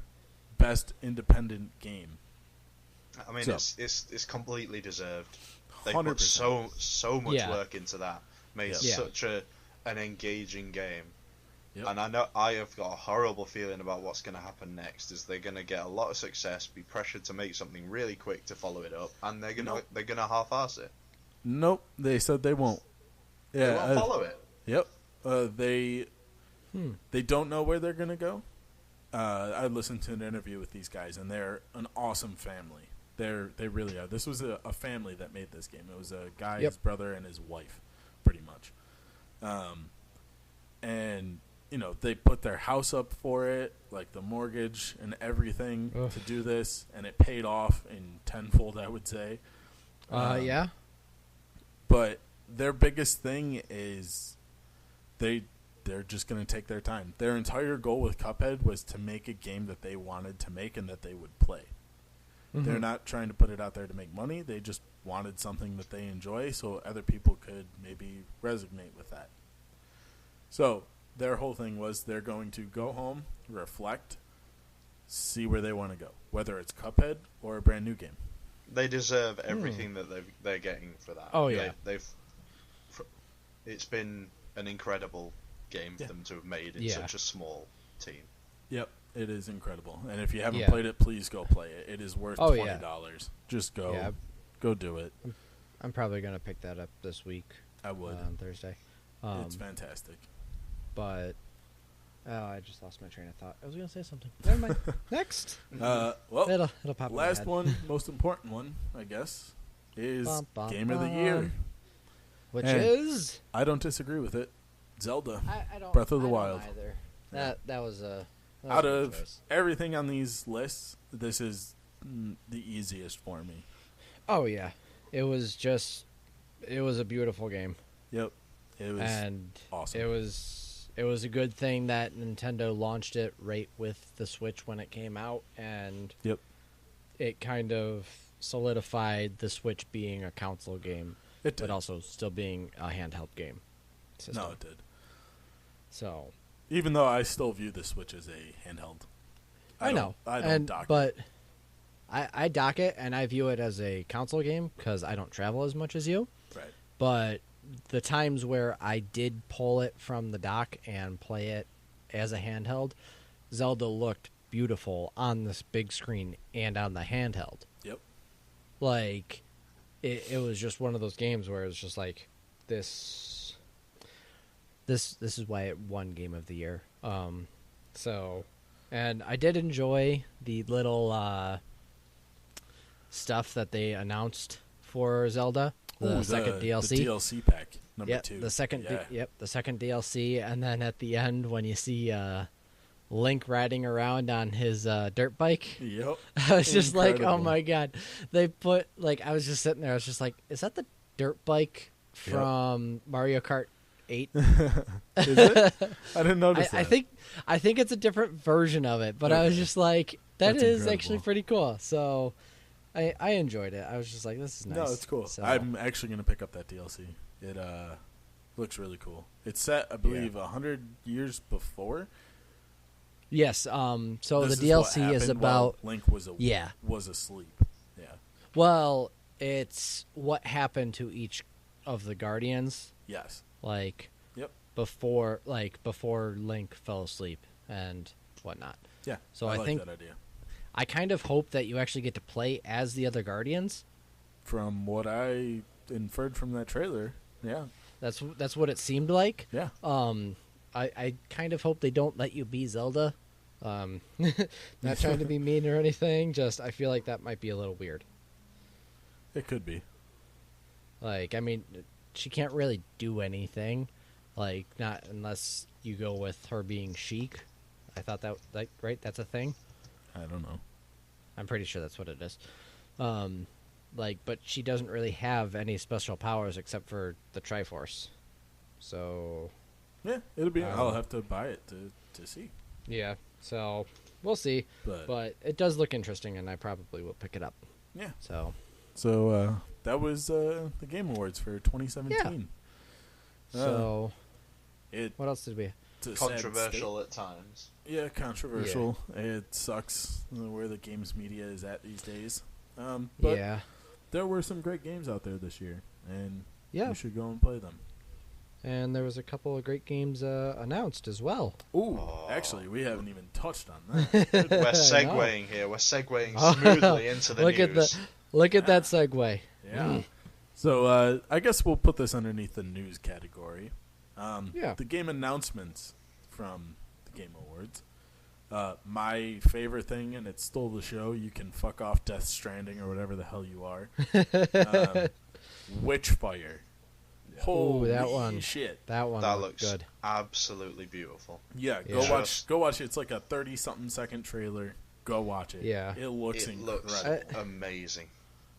best independent game.
I mean,
So-
it's completely deserved. They
100%.
put so much
Yeah.
work into that. Made
Yeah.
such an engaging game.
Yep.
And I know I have got a horrible feeling about what's going to happen next. Is they're going to get a lot of success, be pressured to make something really quick to follow it up, and they're gonna half-ass it.
Nope, they said they won't. Yeah,
They won't follow it.
Yep. They don't know where they're gonna go. I listened to an interview with these guys, and they're an awesome family. They really are. This was a family that made this game. It was a guy,
Yep.
his brother, and his wife, pretty much. And they put their house up for it, like the mortgage and everything
Ugh.
to do this, and it paid off in tenfold, I would say.
Yeah.
But their biggest thing is they're just going to take their time. Their entire goal with Cuphead was to make a game that they wanted to make and that they would play.
Mm-hmm.
They're not trying to put it out there to make money. They just wanted something that they enjoy so other people could maybe resonate with that. So their whole thing was they're going to go home, reflect, see where they want to go, whether it's Cuphead or a brand new game.
They deserve everything that they're getting for that.
Oh, yeah.
It's been an incredible game for them to have made in such a small team.
Yep, it is incredible. And if you haven't
Yeah.
played it, please go play it. It is worth
Oh,
$20. Just go.
Yeah.
Go do it.
I'm probably gonna pick that up this week
I would.
on Thursday.
It's fantastic.
But I just lost my train of thought. I was gonna say something. Never mind. Next.
Well,
It'll pop in my
last
head.
one, most important one, I guess, is
Bum, bum,
Game of the
bum.
Year.
Which
And
is
I don't disagree with it. Zelda.
I don't
Breath of the
I don't
Wild.
either.
Yeah.
That was a
Out
good
of
choice.
everything on these lists, this is the easiest for me.
Oh yeah, it was a beautiful game,
Yep. It was
and
awesome.
it was a good thing that Nintendo launched it right with the Switch when it came out, and
Yep.
it kind of solidified the Switch being a console game,
It did.
but also still being a handheld game system.
No, it did.
So
Even though I still view the Switch as a handheld.
I know,
I don't
and
dock it.
but I dock it, and I view it as a console game because I don't travel as much as you.
Right.
But the times where I did pull it from the dock and play it as a handheld, Zelda looked beautiful on this big screen and on the handheld.
Yep.
Like, it was just one of those games where it's just like, this is why it won Game of the Year. So, and I did enjoy the little stuff that they announced for Zelda. The
Ooh,
second DLC.
The DLC pack, number 2.
The second,
Yeah.
the second DLC, and then at the end when you see Link riding around on his dirt bike,
Yep.
I was just like, oh
Incredible.
my god! They put I was just sitting there, I was just like, is that the dirt bike from Mario Kart 8?
Is it? I didn't notice
I
that.
I think it's a different version of it, but I was
Okay.
just like, that
That's
is actually
incredible.
pretty cool. So I enjoyed it. I was just like, this is nice.
No, it's cool.
So,
I'm actually going to pick up that DLC. It looks really cool. It's set, I believe, 100 years before.
yes. So
This
the
is what
DLC is
happened while
about
Link was asleep. Yeah.
well, it's what happened to each of the Guardians,
Yes.
like
Yep.
before Link fell asleep and whatnot.
Yeah.
So
I
I
like
think-
that idea.
I kind of hope that you actually get to play as the other Guardians.
From what I inferred from that trailer, yeah.
That's what it seemed like.
Yeah.
I kind of hope they don't let you be Zelda. Not trying to be mean or anything. Just I feel like that might be a little weird.
It could be.
Like, I mean, she can't really do anything. Like, not unless you go with her being Sheik. I thought that, like, right? That's a thing.
I don't know.
I'm pretty sure that's what it is. But she doesn't really have any special powers except for the Triforce. So,
Yeah, it'll be.
Um,
I'll have to buy it to see.
yeah. So, we'll see.
But,
But it does look interesting, and I probably will pick it up.
yeah.
So,
That was the Game Awards for 2017.
so
It
what else did we?
it's a sad
Controversial at times.
state. Yeah, controversial. It sucks where the games media is at these days. But
Yeah.
there were some great games out there this year, and
Yeah.
you should go and play them.
And there was a couple of great games announced as well.
Ooh,
Oh.
actually, we haven't even touched on that.
We're
I
segueing here. We're segueing
Oh,
smoothly into the
look
news.
at Look at that segue.
Yeah. So I guess we'll put this underneath the news category.
Yeah.
The game announcements from the Game Awards. My favorite thing, and it stole the show. You can fuck off Death Stranding or whatever the hell you are. Witchfire. Holy
that one.
shit!
That one
That
looked
looks
good.
absolutely beautiful.
Yeah,
Yeah.
go watch it. It's like a 30-something second trailer. Go watch it.
Yeah.
it looks
It
incredible.
looks amazing.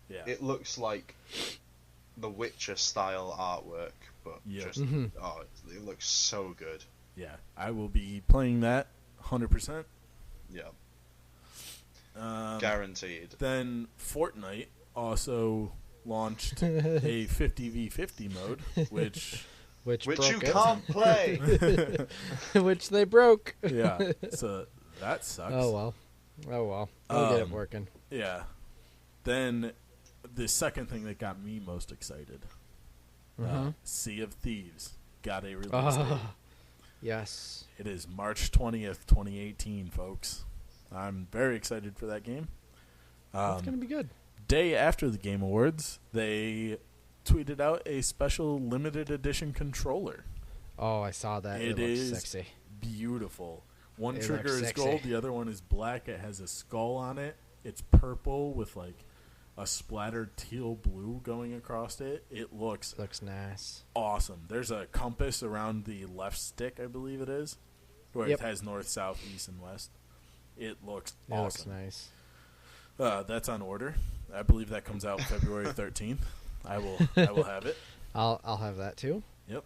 yeah,
It looks like the Witcher style artwork, but
Yeah.
just it looks so good.
yeah. I will be playing that 100%.
Yeah,
Um,
guaranteed.
Then Fortnite also launched a 50v50 mode, which
Which
Which
broke
you
it.
can't play.
Which they broke.
yeah, so that sucks.
Oh well. We'll get it
Um,
working.
Yeah. Then the second thing that got me most excited, Sea of Thieves got a release date.
Oh, yes.
It is March 20th, 2018, folks. I'm very excited for that game.
That's gonna be good.
Day after the Game Awards, they tweeted out a special limited edition controller.
Oh, I saw that.
It
It looks
is
sexy.
Beautiful. One
It
trigger
looks
is
sexy.
gold, the other one is black. It has a skull on it. It's purple with like a splattered teal blue going across it. It looks
Looks nice.
awesome. There's a compass around the left stick, I believe it is, where
Yep.
it has north, south, east, and west. It looks
It looks
awesome.
nice.
That's on order. I believe that comes out February 13th. I will have it.
I'll have that too.
Yep.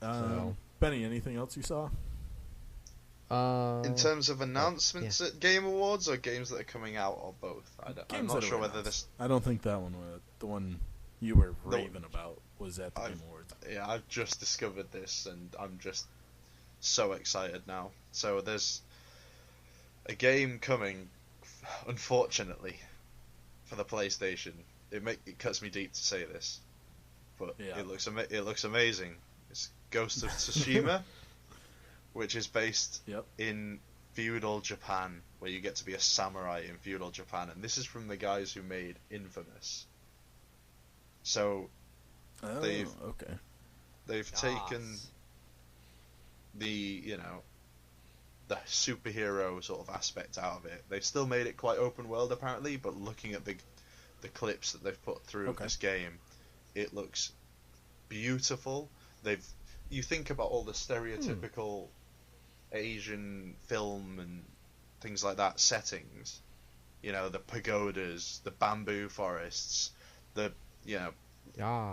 So-
Benny, anything else you saw?
In terms of announcements at Game Awards or games that are coming out or both, I'm
Games
not
that
sure
were
whether
announced.
this.
I don't think that one was the one you were
The-
raving about was at the
I've-
Game Awards.
Yeah, I've just discovered this and I'm just so excited now. So there's a game coming, unfortunately, for the PlayStation. It cuts me deep to say this, but
Yeah.
it looks amazing. It's Ghost of Tsushima, which is based
Yep.
in feudal Japan, where you get to be a samurai in feudal Japan, and this is from the guys who made Infamous. So
Oh,
They've-
okay.
they've taken the the superhero sort of aspect out of it. They've still made it quite open world apparently, but looking at the clips that they've put through
Okay.
this game, it looks beautiful. You think about all the stereotypical Asian film and things like that settings, the pagodas, the bamboo forests, the
Yes.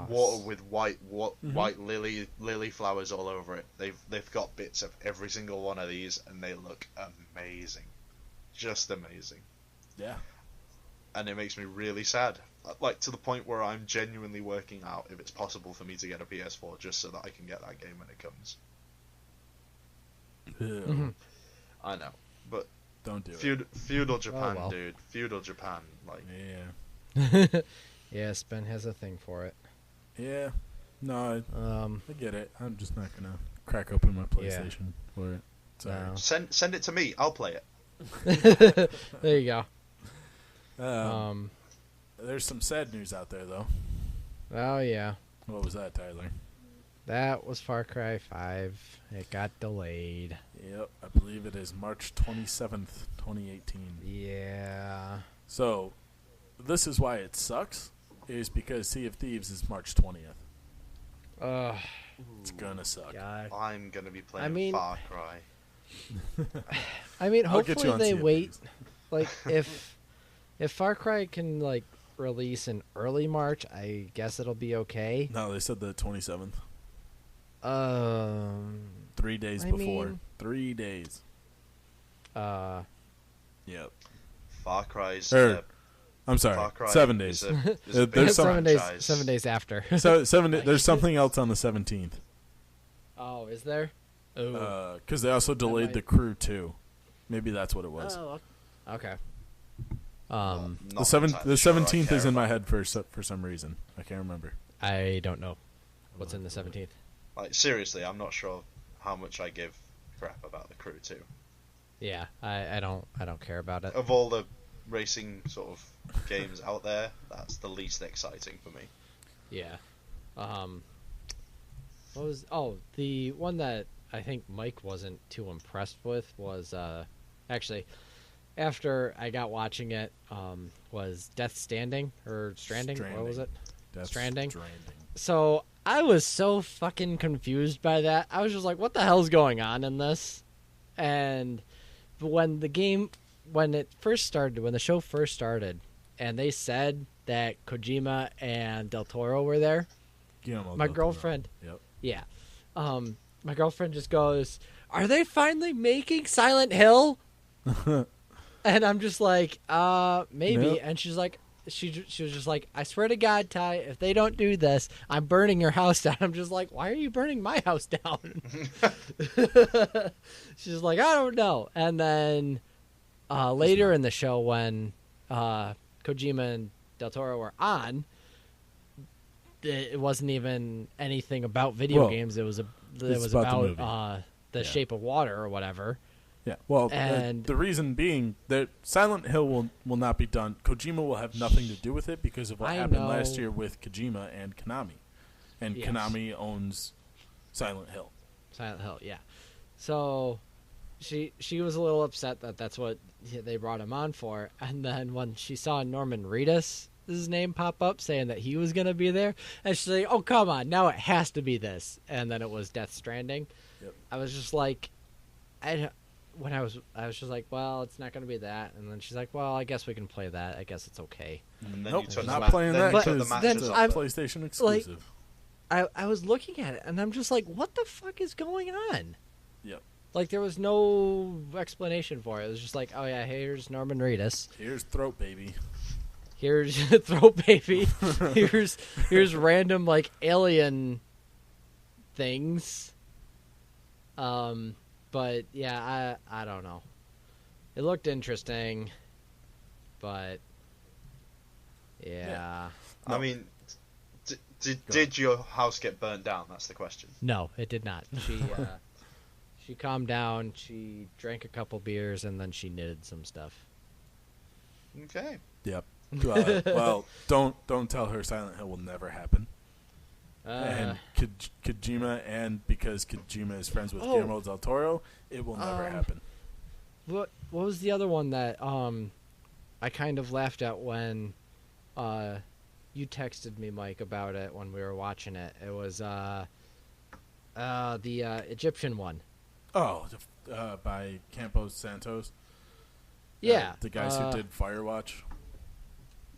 water with white lily flowers all over it. They've got bits of every single one of these, and they look amazing, just amazing.
Yeah.
And it makes me really sad, like to the point where I'm genuinely working out if it's possible for me to get a PS4 just so that I can get that game when it comes.
Ew.
Mhm.
I know, but
Don't do it.
feudal Japan,
well.
dude, feudal Japan, like
Yeah.
Yes, Ben has a thing for it.
Yeah. No, I get it. I'm just not gonna crack open my PlayStation for it. Sorry.
No.
send it to me, I'll play it.
There you go.
Um, there's some sad news out there, though.
Oh yeah,
What was that, Tyler?
that was Far Cry 5. It got delayed.
Yep, I believe it is March 27th, 2018.
Yeah.
So, this is why it sucks, is because Sea of Thieves is March 20th. It's gonna suck.
God.
I'm gonna be playing
I mean-
Far Cry.
I mean,
I'll get you
hopefully
on
they
Sea of
wait.
Thieves.
Like, if Far Cry can like release in early March, I guess it'll be okay.
No, they said the 27th.
3
3 days
I
before.
mean-
3 days. Yep.
Far Cry's
I'm sorry.
Far Cry
7 days.
is a
There's
big
some-
franchise.
7 days after.
So 7. There's something else on the 17th.
Oh, is there? Oh.
Because they also delayed
might-
the Crew 2. Maybe that's what it was.
Oh, okay.
Not
The 17th
sure I
is
care
in my
about.
head for some reason. I can't remember.
I don't know what's in the 17th.
Like seriously, I'm not sure how much I give crap about the Crew 2.
Yeah, I don't care about it.
Of all the racing sort of games out there, that's the least exciting for me.
Yeah. What was the one that I think Mike wasn't too impressed with was actually after I got watching it was Death Standing or Stranding. What was it?
Death
Stranding.
Stranding.
So I was so fucking confused by that. I was just like, what the hell's going on in this? And when the show first started, and they said that Kojima and Del Toro were there,
Guillermo
my
del Toro.
girlfriend,
Yep.
yeah, my girlfriend just goes, "Are they finally making Silent Hill?" And I'm just like, maybe.
Nope.
And she's like, she was just like, "I swear to God, Ty, if they don't do this, I'm burning your house down." I'm just like, why are you burning my house down? She's like, I don't know. And then later in the show, when Kojima and Del Toro were on, it wasn't even anything about video games. It was
about
about
the
the Shape of Water or whatever.
Yeah, well,
And-
the reason being that Silent Hill will not be done. Kojima will have nothing to do with it because of what
I
happened
know.
last year with Kojima and Konami. And
Yes.
Konami owns Silent Hill.
Silent Hill, yeah. So she was a little upset that that's what they brought him on for. And then when she saw Norman Reedus' name pop up saying that he was going to be there, and she's like, "Oh, come on, now it has to be this." And then it was Death Stranding.
Yep.
I was just like, I was just like, well, it's not going to be that. And then she's like, well, I guess we can play that. I guess it's okay.
And then
Nope,
you turn
not
the ma-
playing
then
that
you turn the
because
matches
it's a
off.
PlayStation exclusive.
I was looking at it, and I'm just like, what the fuck is going on?
Yep.
Like, there was no explanation for it. It was just like, oh, yeah, here's Norman Reedus.
Here's Throat Baby.
Here's Throat Baby. here's random, like, alien things. But, yeah, I don't know. It looked interesting, but, yeah.
I mean, did your house get burnt down? That's the question.
No, it did not. She calmed down, she drank a couple beers, and then she knitted some stuff.
Okay.
Yep. Well, don't tell her Silent Hill will never happen. And Kojima, and because Kojima is friends with Guillermo del Toro, it will never happen.
What was the other one that I kind of laughed at when you texted me, Mike, about it when we were watching it? It was the Egyptian one.
Oh, by Campos Santos.
Yeah,
the guys who did Firewatch.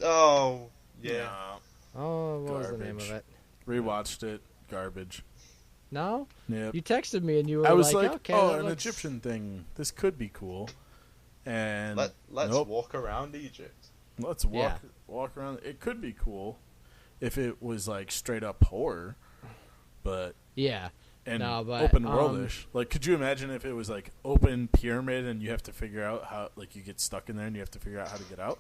Oh, yeah.
Oh, what was the name
Garbage.
of it?
Rewatched it. Garbage.
No,
Yep.
you texted me and you were
I was like,
okay,
oh,
that
an
looks-
Egyptian thing. This could be cool. And
Let's
nope.
walk around Egypt.
Let's walk around. It could be cool if it was like straight up horror, but
Yeah,
and
No, but,
open worldish. Like, could you imagine if it was like open pyramid and you have to figure out how, like, you get stuck in there and you have to figure out how to get out?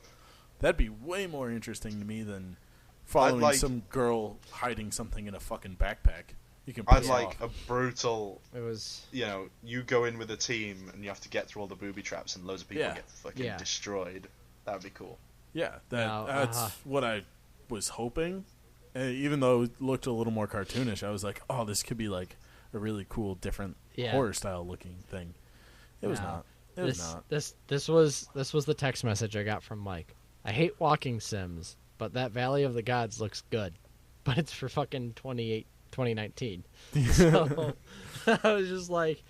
That'd be way more interesting to me than following
like-
some girl hiding something in a fucking backpack. You can
I'd
piss
like
off.
a brutal,
it was.
you go in with a team and you have to get through all the booby traps and loads of people
Yeah.
get fucking
Yeah.
destroyed. That would be cool.
Yeah,
No,
that's what I was hoping. Even though it looked a little more cartoonish, I was like, oh, this could be like a really cool, different
Yeah.
horror style looking thing. It was
No.
not. It was not.
This was the text message I got from Mike. I hate walking sims, but that Valley of the Gods looks good. But it's for fucking 2019. So I was just like,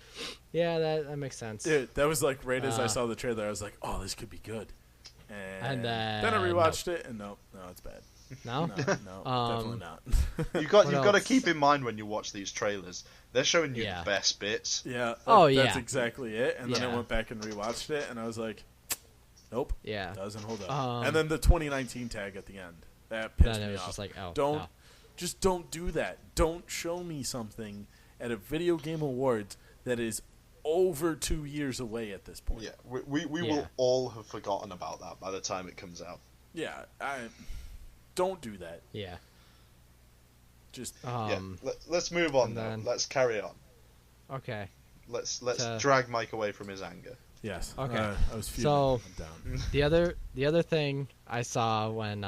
yeah, that makes sense.
Dude, that was like right as I
Uh,
saw the trailer, I was like, oh, this could be good. And
then
then I rewatched it, and no, it's bad.
No?
No, definitely not.
You've got
What
to
else?
keep in mind when you watch these trailers, they're showing you
Yeah.
the best bits.
Yeah.
Oh,
That's
yeah.
exactly it. And then I
Yeah.
went back and rewatched it, and I was like, nope,
Yeah.
doesn't hold up.
Um,
And then the 2019 tag at the end, that pissed
Then it
me
was
off.
just like, oh,
don't,
no.
just don't do that. Don't show me something at a video game awards that is over 2 years away at this point.
Yeah, we
Yeah.
will all have forgotten about that by the time it comes out.
Yeah, don't do that.
Yeah.
Just
Let's move on
and
though.
then-
Let's carry on.
Okay.
Let's
To-
drag Mike away from his anger.
yes.
Okay.
I was
So-
feeling I'm down.
The other thing I saw when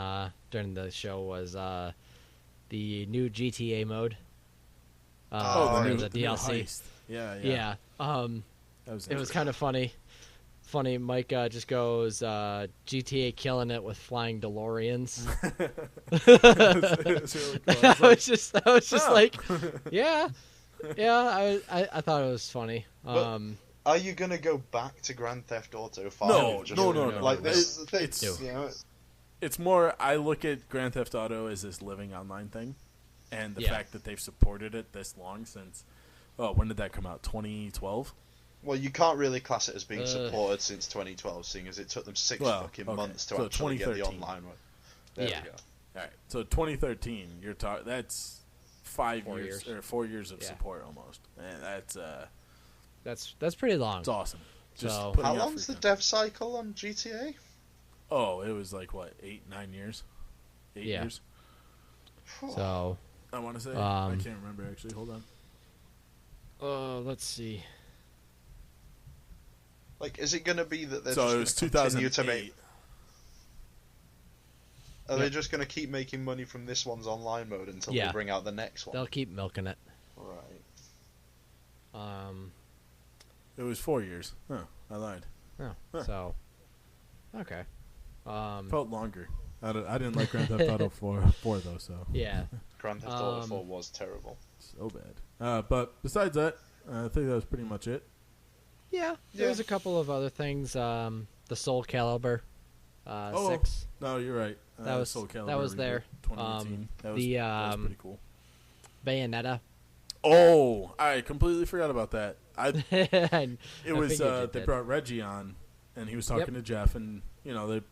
during the show was the new GTA mode.
Oh,
or
the
the
new
DLC.
heist. Yeah.
Yeah. It was kind of funny. Mike just goes GTA killing it with flying DeLoreans.
It was really cool.
I was just like, yeah. I thought it was funny.
Are you gonna go back to Grand Theft Auto 5?
No.
Like this, the thing,
It's
you know,
it's more. I look at Grand Theft Auto as this living online thing, and the
Yeah.
fact that they've supported it this long since. Oh, when did that come out? 2012.
well, you can't really class it as being supported since 2012, seeing as it took them six fucking months to
So
actually get the
2013.
online one. There
Yeah.
we go.
All right. So 2013. You're talking. That's 5
4
years
years.
or 4 years of
Yeah.
support almost. And
That's pretty long.
it's awesome. Just
So-
putting
How
out
long's
free
the
content.
dev cycle on GTA?
Oh, it was like what 8-9 years. 8
Yeah.
years.
So,
I want to say. I
Um,
can't remember actually. Hold on.
let's see.
Like, is it going to be that they're
So it was
just going to continue
2008.
to make? Are they just going to keep making money from this one's online mode until
Yeah.
they bring out the next one?
They'll keep milking it.
Right.
It was 4 years. Huh, I lied.
So, okay.
Felt longer. I didn't like Grand Theft Auto 4 though, so
Yeah.
Grand Theft Auto 4 was terrible.
so bad. But besides that, I think that was pretty much it.
Yeah. There was a couple of other things. The Soul Calibur 6.
No, you're right.
That was-
Soul Calibur
that was
reboot,
there.
2018. That was
the,
pretty cool.
Bayonetta.
Oh, I completely forgot about that.
And
It
I
was
figured you
they
did.
brought Reggie on, and he was talking to Jeff, and they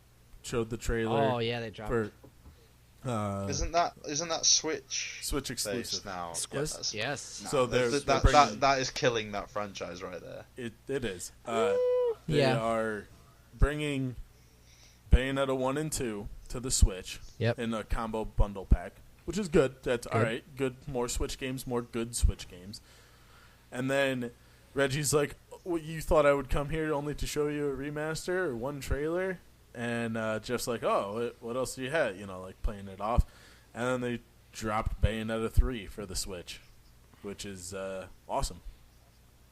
showed the trailer
Oh, yeah, they dropped
for
Isn't that Switch
Switch
based
exclusive.
now?
Squiz?
That's-
Yes.
So they're
that,
bringing-
that is killing that franchise right there.
It is. They
Yeah.
are bringing Bayonetta 1 and 2 to the Switch
Yep.
in a combo bundle pack, which is good. That's all
Good.
right. Good. More Switch games, more good Switch games. And then Reggie's like, well, you thought I would come here only to show you a remaster or one trailer? And Jeff's like, oh, what else do you have? Like playing it off. And then they dropped Bayonetta 3 for the Switch, which is awesome.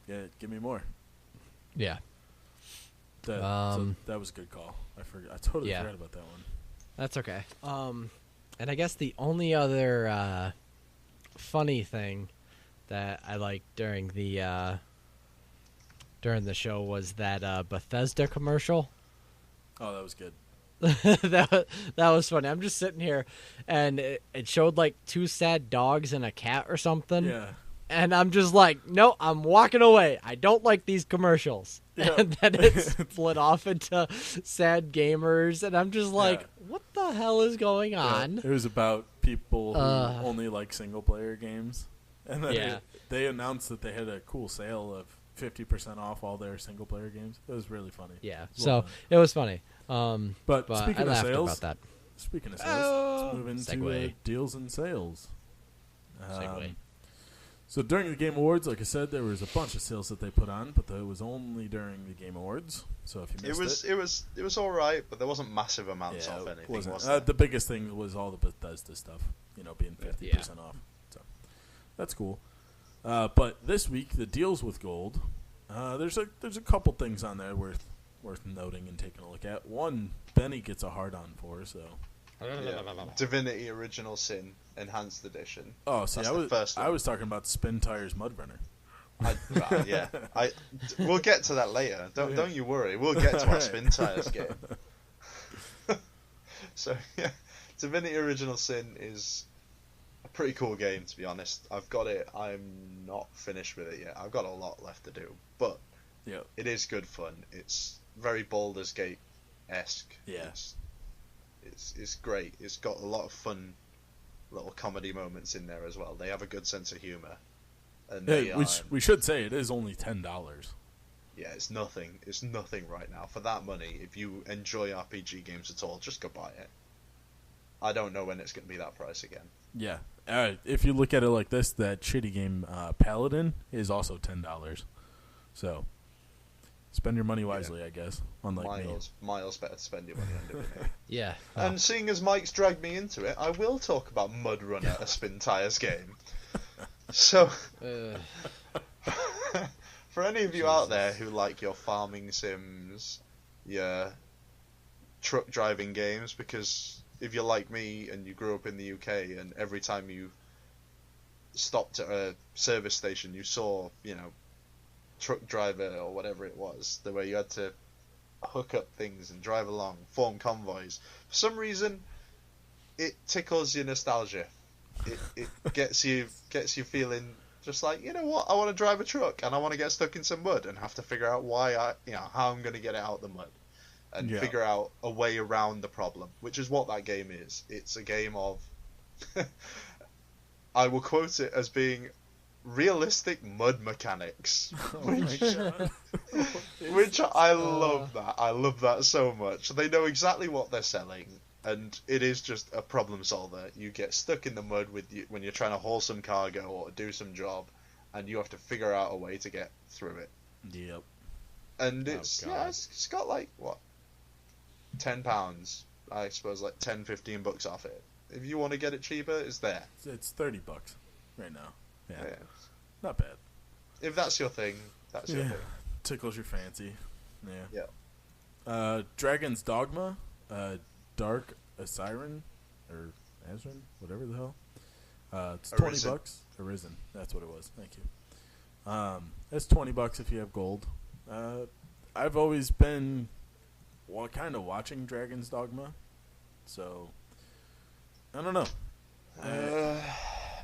Yeah, give me more.
Yeah.
So that was a good call. I totally
Yeah.
forgot about that one.
That's okay. And I guess the only other funny thing that I liked during the show was that Bethesda commercial.
Oh, that was good.
that was funny. I'm just sitting here, and it showed like two sad dogs and a cat or something.
Yeah.
And I'm just like, no, I'm walking away. I don't like these commercials.
Yeah.
And then it split off into sad gamers, and I'm just like, what the hell is going on?
It was about people who
Uh.
only like single player games. And then
Yeah.
they announced that they had a cool sale of 50% off all their single player games. It was really funny.
Yeah,
It was
so
well done.
it was funny.
But
But
speaking
I
of
laughed
sales,
about that.
Speaking of sales,
Oh,
let's move into
segue.
deals and sales.
Segue.
So during the Game Awards, like I said, there was a bunch of sales that they put on, but it was only during the Game Awards. So if you missed
It was all right, but there wasn't massive amounts
yeah,
off
it
anything.
wasn't.
Was there?
The biggest thing was all the Bethesda stuff, being 50% off. So that's cool. But this week, the deals with gold, there's a couple things on there worth noting and taking a look at. One, Benny gets a hard on for, so.
Yeah. Divinity Original Sin Enhanced Edition.
Oh, see,
That's the first one.
I was talking about Spin Tires Mud Runner.
Yeah, we'll get to that later. Don't you worry. We'll get to our
Alright.
Spin Tires game. So yeah, Divinity Original Sin is a pretty cool game, to be honest. I've got it. I'm not finished with it yet. I've got a lot left to do, but
Yeah.
it is good fun. It's very Baldur's Gate-esque.
Yeah.
It's great. It's got a lot of fun little comedy moments in there as well. They have a good sense of humor. And
Hey, we should say it is only $10.
yeah, it's nothing. It's nothing right now. For that money, if you enjoy RPG games at all, just go buy it. I don't know when it's going to be that price again.
Yeah. If you look at it like this, that shitty game Paladin is also $10. So spend your money wisely, I guess. Unlike me.
Miles better to spend your money on Divinity.
Yeah.
And seeing as Mike's dragged me into it, I will talk about Mud Runner, a Spin Tires game. So,
Uh,
For any of you out there who like your farming sims, your truck driving games, because if you're like me and you grew up in the UK and every time you stopped at a service station you saw, truck driver or whatever it was, the way you had to hook up things and drive along, form convoys. For some reason, it tickles your nostalgia. It gets you feeling just like, you know what, I want to drive a truck and I want to get stuck in some mud and have to figure out how I'm going to get it out of the mud and figure out a way around the problem, which is what that game is. It's a game of, I will quote it as being realistic mud mechanics, which I love that. I love that so much. They know exactly what they're selling, and it is just a problem solver. You get stuck in the mud when you're trying to haul some cargo or do some job, and you have to figure out a way to get through it.
Yep.
And it's got like what, £10, I suppose, like $10-15 off it. If you want to get it cheaper, it's there.
It's $30 right now. Yeah. Not bad.
If that's your thing, that's your thing.
Tickles your fancy. Yeah. Dragon's Dogma, Dark Asiren, or Azrin, whatever the hell. It's
Arisen.
$20. Arisen, that's what it was. Thank you. It's $20 if you have gold. I've always been kind of watching Dragon's Dogma, so I don't know.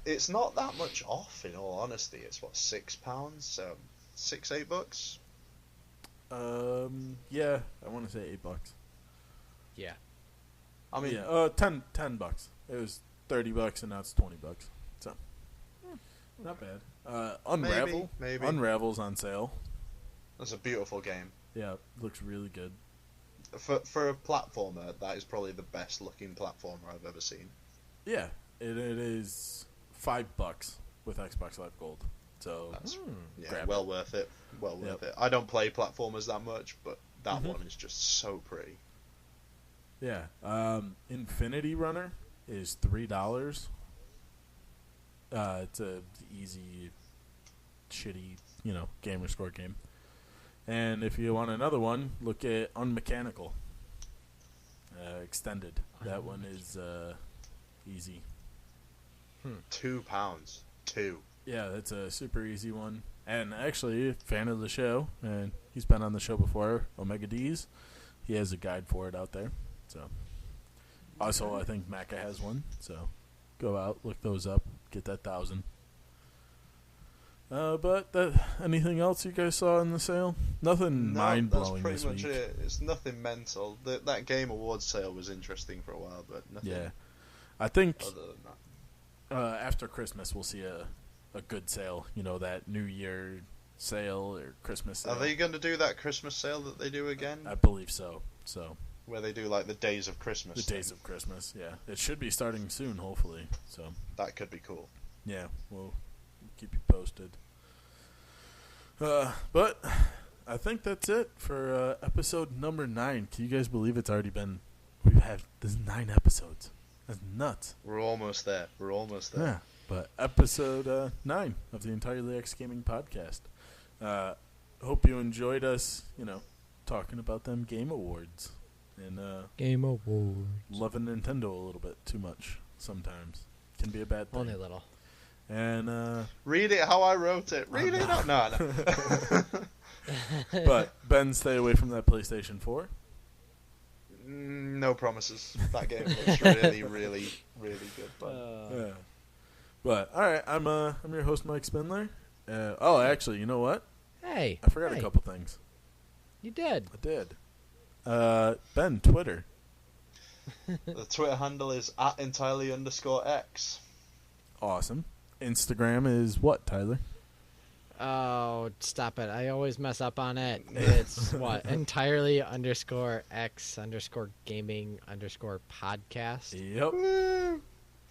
It's not that much off, in all honesty. It's what, £6, so $6-8.
Yeah, I want to say $8.
Yeah.
I mean,
$10. It was $30 and now it's $20. So, not bad. Unravel.
maybe.
Unravel's on sale.
That's a beautiful game.
Yeah, looks really good.
For a platformer, that is probably the best looking platformer I've ever seen.
Yeah, it is $5 with Xbox Live Gold. So
well worth it. Well worth it. I don't play platformers that much, but that one is just so pretty.
Yeah. Infinity Runner is $3. It's a easy, shitty, gamer score game. And if you want another one, look at Unmechanical Extended. That one is easy.
£2. 2.
Yeah, that's a super easy one. And actually, fan of the show, and he's been on the show before, Omega D's. He has a guide for it out there. So, also, I think Macca has one. So, go out, look those up, get that 1,000. But anything else you guys saw in the sale? Nothing mind blowing this week. That's pretty much
it. It's nothing mental. That Game Awards sale was interesting for a while, but nothing.
Yeah, I think
other than that.
After Christmas we'll see a good sale. That New Year sale or Christmas sale.
Are they going to do that Christmas sale that they do again?
I believe so.
Where they do like the days of Christmas.
The days of Christmas, yeah. It should be starting soon, hopefully. So
that could be cool.
Yeah, we'll keep you posted. But I think that's it for episode number 9. Can you guys believe it's already been? There's 9 episodes. That's nuts.
We're almost there.
Yeah, but episode 9 of the Entirely X Gaming podcast. Hope you enjoyed us, talking about them Game Awards. And
Game Awards.
Loving Nintendo a little bit too much sometimes. Can be a bad thing.
Only a little.
And
read it how I wrote it. Read it out. No.
But Ben, stay away from that PlayStation 4.
No promises. That game looks really, really, really good.
Yeah. But all right, I'm your host, Mike Spindler. Actually, you know what?
Hey,
I forgot a couple things.
You did.
I did. Ben, Twitter.
The Twitter handle is @entirely_X.
Awesome. Instagram is what, Tyler?
Oh, stop it. I always mess up on it. It's what? Entirely_X_gaming_podcast.
Yep.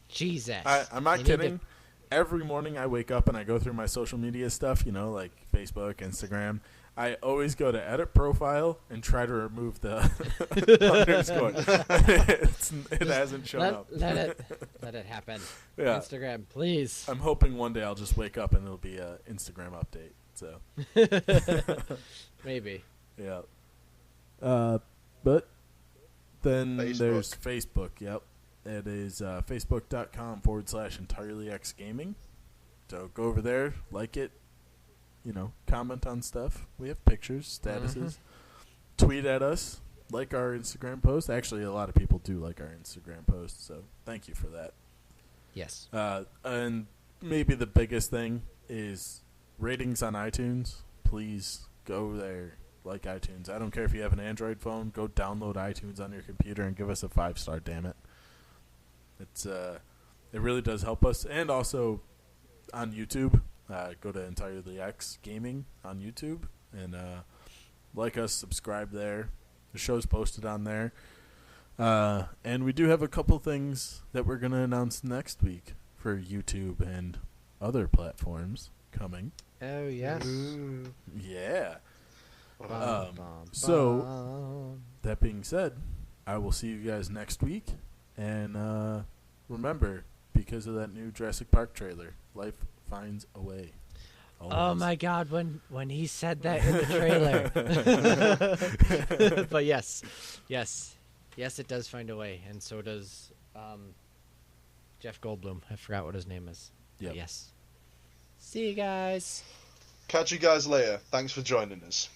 Jesus.
I'm not kidding. Every morning I wake up and I go through my social media stuff, like Facebook, Instagram. I always go to edit profile and try to remove the underscore. It hasn't shown up.
Let it happen.
Yeah.
Instagram, please.
I'm hoping one day I'll just wake up and it'll be an Instagram update. So
Maybe.
yeah. But then
Facebook.
there's Facebook. Yep, it is facebook.com/entirelyxgaming. So go over there, like it, comment on stuff. We have pictures, statuses. Tweet at us, like our Instagram post. Actually, a lot of people do like our Instagram posts, so thank you for that.
Yes.
And maybe the biggest thing is ratings on iTunes. Please go there, like iTunes. I don't care if you have an Android phone. Go download iTunes on your computer and give us a 5-star. Damn it! It really does help us. And also on YouTube, go to Entirely X Gaming on YouTube and like us, subscribe there. The show's posted on there. And we do have a couple things that we're going to announce next week for YouTube and other platforms coming.
Oh, yes.
Yeah.
Bum,
so,
bum.
that being said, I will see you guys next week. And remember, because of that new Jurassic Park trailer, life finds a way.
Oh
Always.
my God! When he said that in the trailer, but yes, it does find a way, and so does Jeff Goldblum. I forgot what his name is.
Yep.
But yes. See you guys.
Catch you guys later. Thanks for joining us.